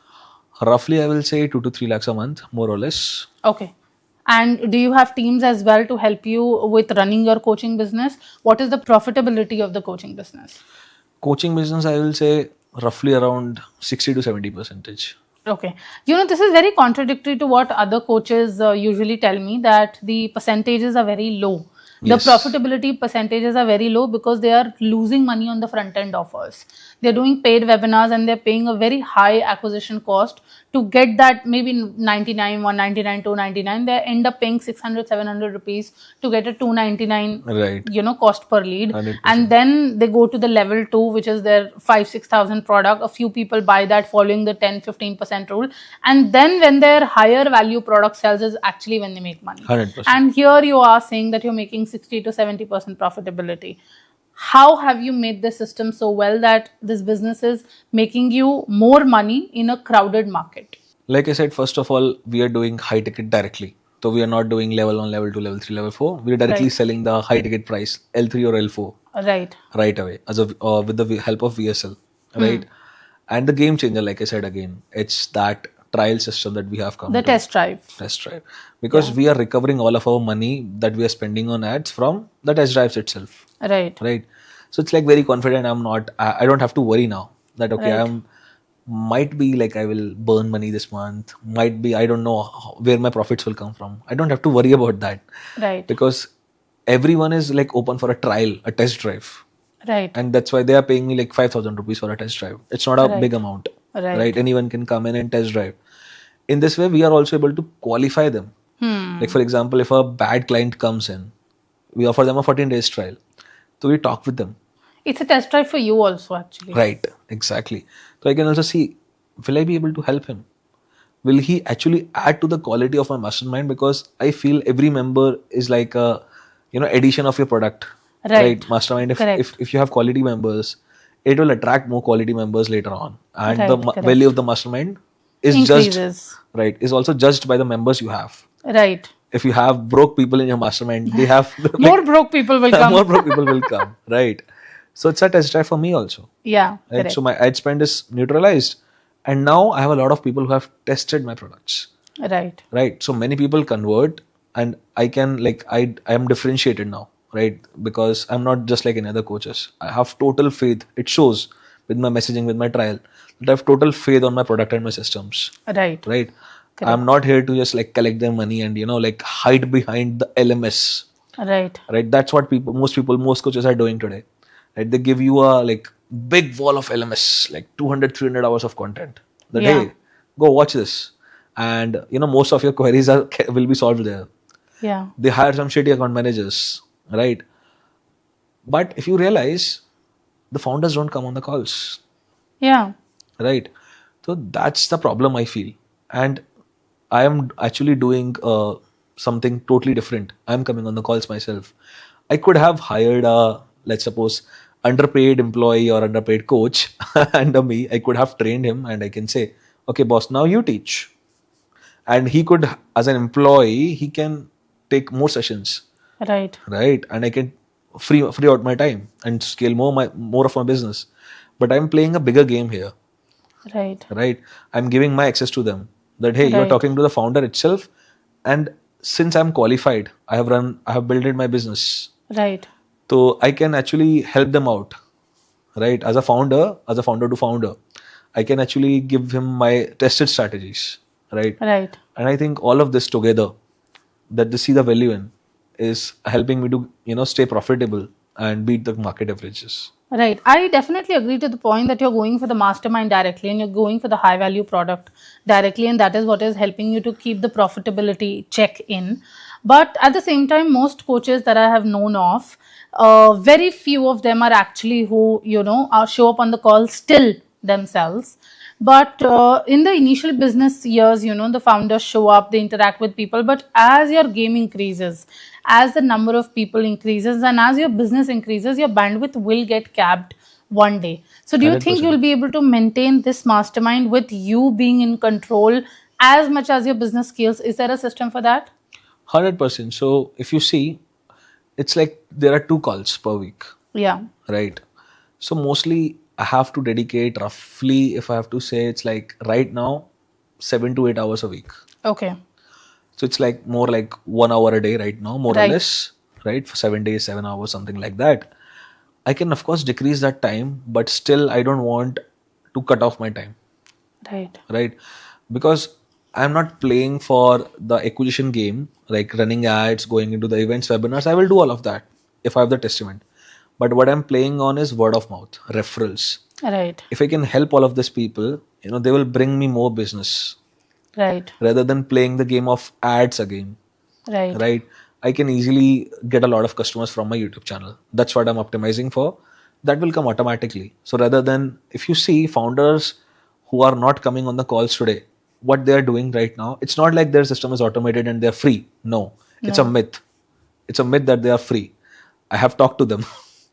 Roughly, I will say 2 to 3 lakhs a month, more or less. Okay. And do you have teams as well to help you with running your coaching business? What is the profitability of the coaching business? Coaching business, I will say roughly around 60 to 70%. Okay. This is very contradictory to what other coaches usually tell me, that the percentages are very low. Yes. The profitability percentages are very low because they are losing money on the front end offers. They're doing paid webinars and they're paying a very high acquisition cost to get that maybe 99, 199, 299. They end up paying 600, 700 rupees to get a 299 Right. cost per lead. 100%. And then they go to the level 2, which is their 5,000-6,000 product. A few people buy that following the 10-15% rule. And then when their higher value product sells is actually when they make money. 100%. And here you are saying that you're making 60 to 70% profitability. How have you made the system so well that this business is making you more money in a crowded market? Like I said, first of all, we are doing high ticket directly. So we are not doing level 1, level 2, level 3, level 4. We are directly Right. selling the high ticket price, L3 or L4, Right. right away, with the help of VSL, right? And the game changer, like I said again, it's that trial system that we have come The to. test drive. Test drive. Because we are recovering all of our money that we are spending on ads from the test drives itself, Right. right? So it's like very confident. I don't have to worry now that, okay, Right. might be like I will burn money this month. Might be, I don't know where my profits will come from. I don't have to worry about that, Right. because everyone is like open for a trial, a test drive. Right. And that's why they are paying me like 5,000 rupees for a test drive. It's not a Right. big amount, Right. right? Anyone can come in and test drive. In this way, we are also able to qualify them. Like, for example, if a bad client comes in, we offer them a 14 days trial. So we talk with them. It's a test drive for you also, actually. Right, exactly. So I can also see, will I be able to help him? Will he actually add to the quality of my mastermind? Because I feel every member is like a, addition of your product. Right. Mastermind. Correct. If you have quality members, it will attract more quality members later on. And Right, the correct. value of the mastermind is Increases. is also judged by the members you have. Right. If you have broke people in your mastermind, they have More broke people will come. more broke people will come, right? So it's a test drive for me also. Yeah. Right? Correct. So my ad spend is neutralized, and now I have a lot of people who have tested my products. Right. right? So many people convert, and I can like I am differentiated now, right? Because I'm not just like any other coaches. I have total faith. It shows with my messaging, with my trial, that I have total faith on my product and my systems, Right. right? I'm Correct. not here to just like collect their money and like hide behind the LMS, Right. right? That's what most coaches are doing today, right? They give you a like big wall of LMS, like 200 300 hours of content, that Yeah. hey, go watch this, and most of your queries are will be solved there. Yeah. They hire some shitty account managers, right? But if you realize, the founders don't come on the calls, Yeah. right? So that's the problem I feel. And I am actually doing something totally different. I'm coming on the calls myself. I could have hired a, let's suppose, underpaid employee or underpaid coach under me. I could have trained him and I can say, okay boss, now you teach. And he could, as an employee, he can take more sessions, Right. right? And I can free out my time and scale more of my business. But I'm playing a bigger game here, Right. right? I'm giving my access to them, that hey, you're Right. talking to the founder itself. And since I'm qualified, I have built my business, Right. so I can actually help them out, right? As a founder to founder, I can actually give him my tested strategies, right? Right. And I think all of this together, that they see the value in, is helping me to stay profitable and beat the market averages. Right. I definitely agree to the point that you're going for the mastermind directly and you're going for the high value product directly, and that is what is helping you to keep the profitability check in. But at the same time, most coaches that I have known of, very few of them are actually who, show up on the call still themselves. But in the initial business years, the founders show up, they interact with people. But as your game increases, as the number of people increases, and as your business increases, your bandwidth will get capped one day. So, do you think 100%. you'll be able to maintain this mastermind with you being in control as much as your business scales? Is there a system for that? 100%. So if you see, it's like there are 2 calls per week, Yeah. right? So mostly I have to dedicate roughly, if I have to say, it's like right now 7 to 8 hours a week. Okay. So it's like more like 1 hour a day right now, more or Right. less, right? For 7 days, 7 hours, something like that. I can of course decrease that time, but still I don't want to cut off my time, Right. right? Because I'm not playing for the acquisition game, like running ads, going into the events, webinars. I will do all of that if I have the testament. But what I'm playing on is word of mouth, referrals. Right. If I can help all of these people, they will bring me more business Right. rather than playing the game of ads again, Right. right? I can easily get a lot of customers from my YouTube channel. That's what I'm optimizing for. That will come automatically. So rather than, if you see founders who are not coming on the calls today, what they are doing right now, it's not like their system is automated and they're free. No, it's a No. myth. It's a myth that they are free. I have talked to them.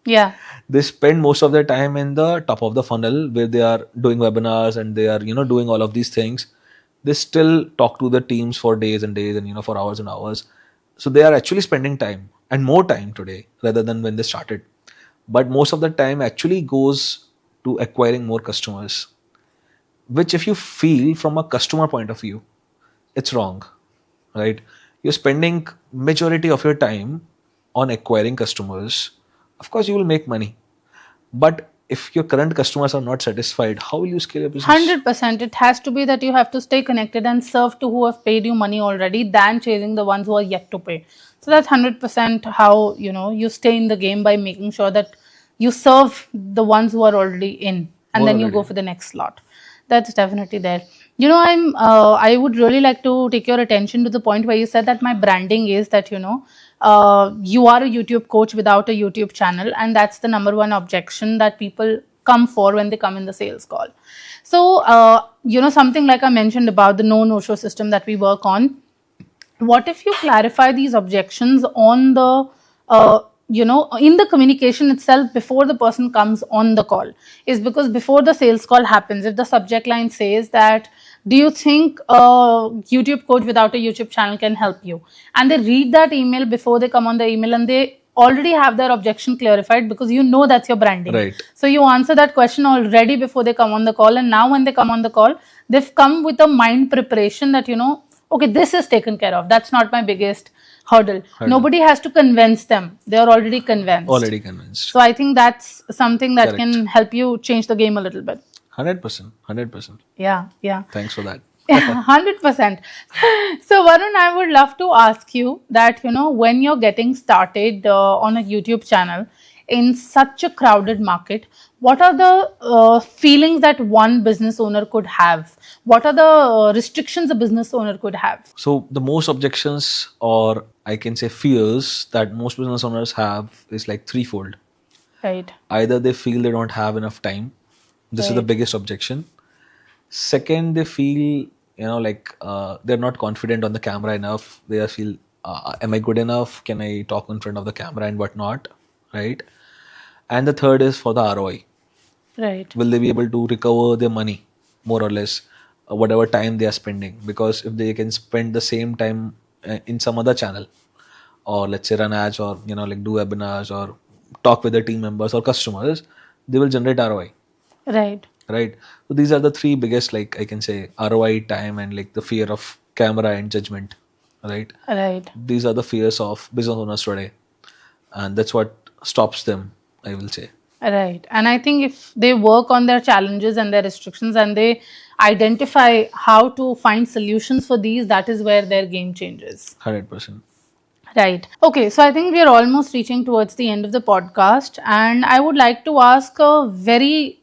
Yeah. They spend most of their time in the top of the funnel where they are doing webinars and they are doing all of these things. They still talk to the teams for days and days and for hours and hours. So they are actually spending time and more time today rather than when they started. But most of the time actually goes to acquiring more customers, which if you feel from a customer point of view, it's wrong, right? You're spending majority of your time on acquiring customers. Of course you will make money, but if your current customers are not satisfied, how will you scale your business? 100%. It has to be that you have to stay connected and serve to who have paid you money already than chasing the ones who are yet to pay. So that's 100% how, you stay in the game, by making sure that you serve the ones who are already in and More then you go already. for the next slot. That's definitely there. I would really like to take your attention to the point where you said that my branding is that, you are a YouTube coach without a YouTube channel, and that's the number one objection that people come for when they come in the sales call. So, something like I mentioned about the no-show system that we work on, what if you clarify these objections on the in the communication itself before the person comes on the call? Is because before the sales call happens, if the subject line says that, do you think a YouTube coach without a YouTube channel can help you, and they read that email before they come on the email and they already have their objection clarified, because that's your branding. Right. So you answer that question already before they come on the call, and now when they come on the call, they've come with a mind preparation that okay, this is taken care of. That's not my biggest hurdle. Hurdle. Nobody has to convince them. They are already convinced. Already convinced. So I think that's something that Correct. can help you change the game a little bit. 100%. 100%. Yeah, yeah. Thanks for that. 100%. So Varun, I would love to ask you that, when you're getting started on a YouTube channel in such a crowded market, what are the feelings that one business owner could have? What are the restrictions a business owner could have? So the most objections, or I can say fears, that most business owners have is like threefold. Right. Either they feel they don't have enough time. This is the Right. biggest objection. Second, they feel they're not confident on the camera enough. They feel, am I good enough? Can I talk in front of the camera and whatnot, right? And the third is for the ROI. Right. Will they be able to recover their money, more or less, whatever time they are spending? Because if they can spend the same time in some other channel, or let's say run ads, or do webinars, or talk with their team members or customers, they will generate ROI. Right. Right. So these are the three biggest, like I can say, ROI, time, and like the fear of camera and judgment. Right. Right. These are the fears of business owners today, and that's what stops them, I will say. Right. And I think if they work on their challenges and their restrictions and they identify how to find solutions for these, that is where their game changes. 100%. Right. Okay. So I think we are almost reaching towards the end of the podcast. And I would like to ask a very,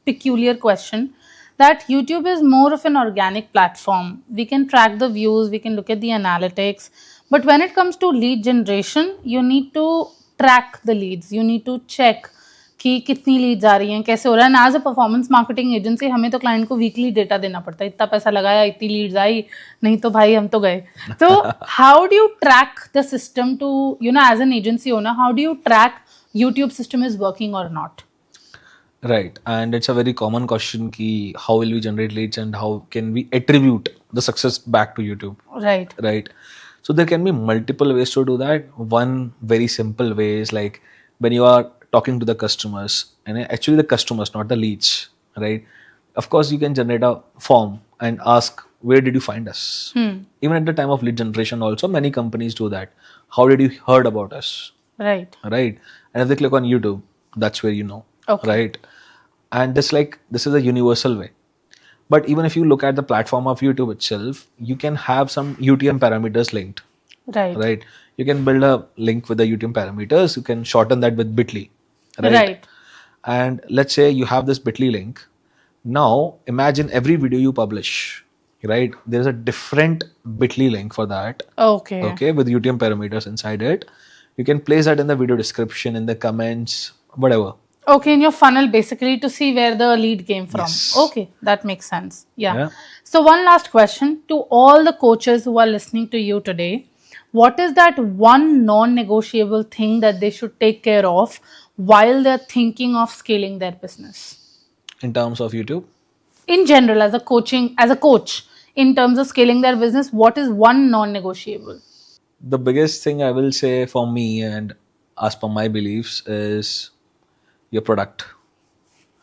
peculiar question, that YouTube is more of an organic platform. We can track the views, we can look at the analytics. But when it comes to lead generation, you need to track the leads. You need to check कि कितनी Leeds आ रही हैं, कैसे हो रहा है. And as a performance marketing agency हमें तो क्लाइंट को वीकली डेटा देना पड़ता है, इतना पैसा लगाया, इतनी लीड्स आई, नहीं तो भाई हम तो गए. तो how do you track the system too, as an agency owner, how do you track YouTube system is working और not? Right. And it's a very common question ki how will we generate leads and how can we attribute the success back to YouTube? Right. Right. So there can be multiple ways to do that. One very simple way is like when you are talking to the customers, and actually the customers, not the leads, right? Of course, you can generate a form and ask, where did you find us? Even at the time of lead generation also, many companies do that. How did you heard about us? Right. Right. And if they click on YouTube, that's where you know. Okay. Right. And this is a universal way. But even if you look at the platform of YouTube itself, you can have some UTM parameters linked. Right. Right. You can build a link with the UTM parameters. You can shorten that with bit.ly. Right. And let's say you have this bit.ly link. Now imagine every video you publish, right? There's a different bit.ly link for that. Okay. Okay. With UTM parameters inside it. You can place that in the video description, in the comments, whatever. Okay, in your funnel basically to see where the lead came from. Yes. Okay, that makes sense. Yeah. Yeah. So one last question to all the coaches who are listening to you today. What is that one non-negotiable thing that they should take care of while they're thinking of scaling their business? In terms of YouTube? In general, as a coach, in terms of scaling their business, what is one non-negotiable? The biggest thing I will say for me and as per my beliefs is your product,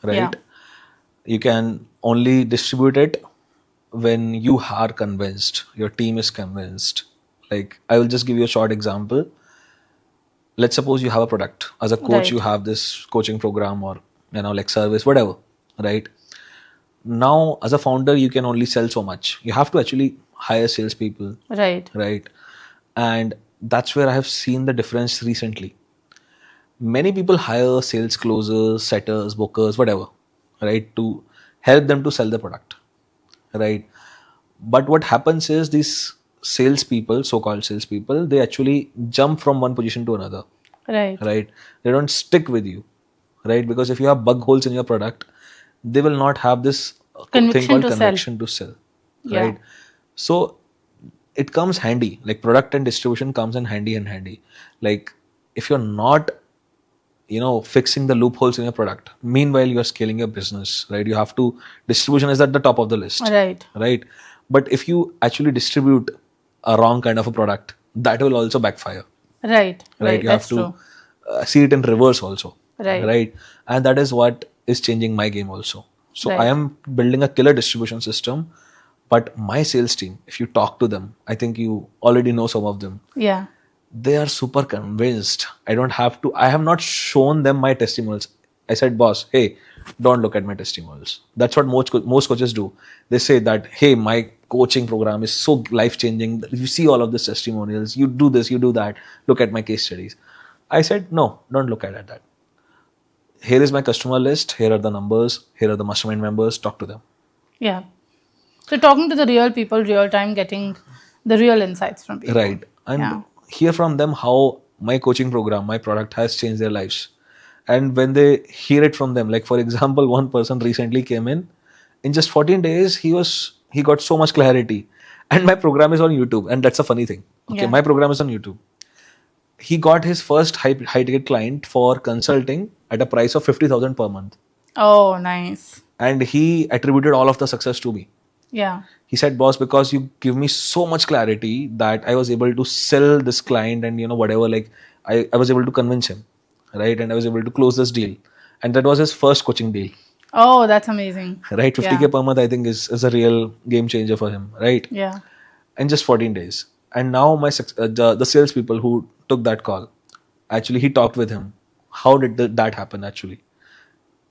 right? Yeah. You can only distribute it when you are convinced, your team is convinced. Like, I will just give you a short example. Let's suppose you have a product. As a coach, Right. you have this coaching program or, like service, whatever, right? Now, as a founder, you can only sell so much. You have to actually hire salespeople, Right. right? And that's where I have seen the difference recently. Many people hire sales closers, setters, bookers, whatever, right, to help them to sell the product, right? But what happens is these salespeople, so-called salespeople, they actually jump from one position to another, Right. right? They don't stick with you, right? Because if you have bug holes in your product, they will not have this thing Conviction called to sell. conviction to sell, Yeah. right? So it comes handy, like product and distribution comes in handy. Like if you're not fixing the loopholes in your product, meanwhile you're scaling your business, right? You have to, distribution is at the top of the list, Right. But if you actually distribute a wrong kind of a product, that will also backfire, Right. right? You That's have to true. see it in reverse also, Right. And that is what is changing my game also. So Right. I am building a killer distribution system But my sales team, if you talk to them, I think you already know some of them. Yeah. They are super convinced. I have not shown them my testimonials. I said, boss, hey, don't look at my testimonials. That's what most coaches do. They say that, hey, my coaching program is so life changing. You see all of these testimonials. You do this, you do that. Look at my case studies. I said, no, don't look at that. Here is my customer list. Here are the numbers. Here are the mastermind members. Talk to them. Yeah. So talking to the real people, real time, getting the real insights from people. Right. And hear from them how my coaching program, my product has changed their lives. And when they hear it from them, like for example, one person recently came in just 14 days, he got so much clarity. And my program is on YouTube. And that's a funny thing. Okay, my program is on YouTube. He got his first high ticket client for consulting at a price of 50,000 per month. Oh, nice. And he attributed all of the success to me. Yeah. He said, boss, because you give me so much clarity that I was able to sell this client and, whatever, like I was able to convince him, right? And I was able to close this deal. And that was his first coaching deal. Oh, that's amazing. Right? 50K per month, I think is a real game changer for him, right? Yeah. And just 14 days. And now the salespeople who took that call, actually, he talked with him. How did that happen, actually?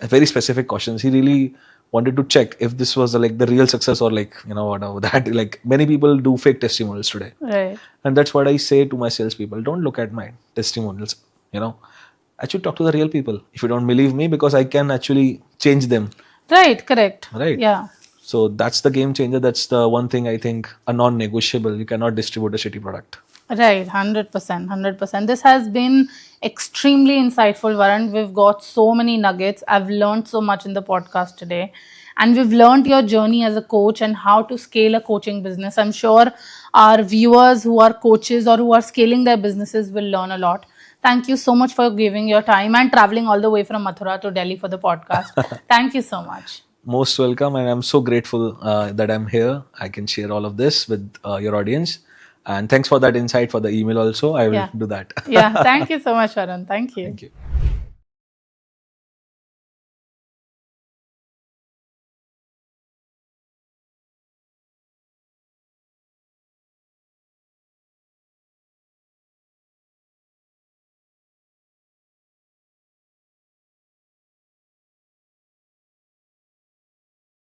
Very specific questions. He really wanted to check if this was the real success or whatever that, like many people do fake testimonials today. Right. And that's what I say to my salespeople. Don't look at my testimonials, Actually talk to the real people. If you don't believe me, because I can actually change them. Right, correct. Right. Yeah. So that's the game changer. That's the one thing I think a non-negotiable. You cannot distribute a shitty product. Right, 100%, 100%. This has been extremely insightful, Varun. We've got so many nuggets. I've learned so much in the podcast today. And we've learned your journey as a coach and how to scale a coaching business. I'm sure our viewers who are coaches or who are scaling their businesses will learn a lot. Thank you so much for giving your time and traveling all the way from Mathura to Delhi for the podcast. Thank you so much. Most welcome. And I'm so grateful that I'm here. I can share all of this with your audience. And thanks for that insight for the email also. I will do that. Yeah. Thank you so much, Varun. Thank you. Thank you.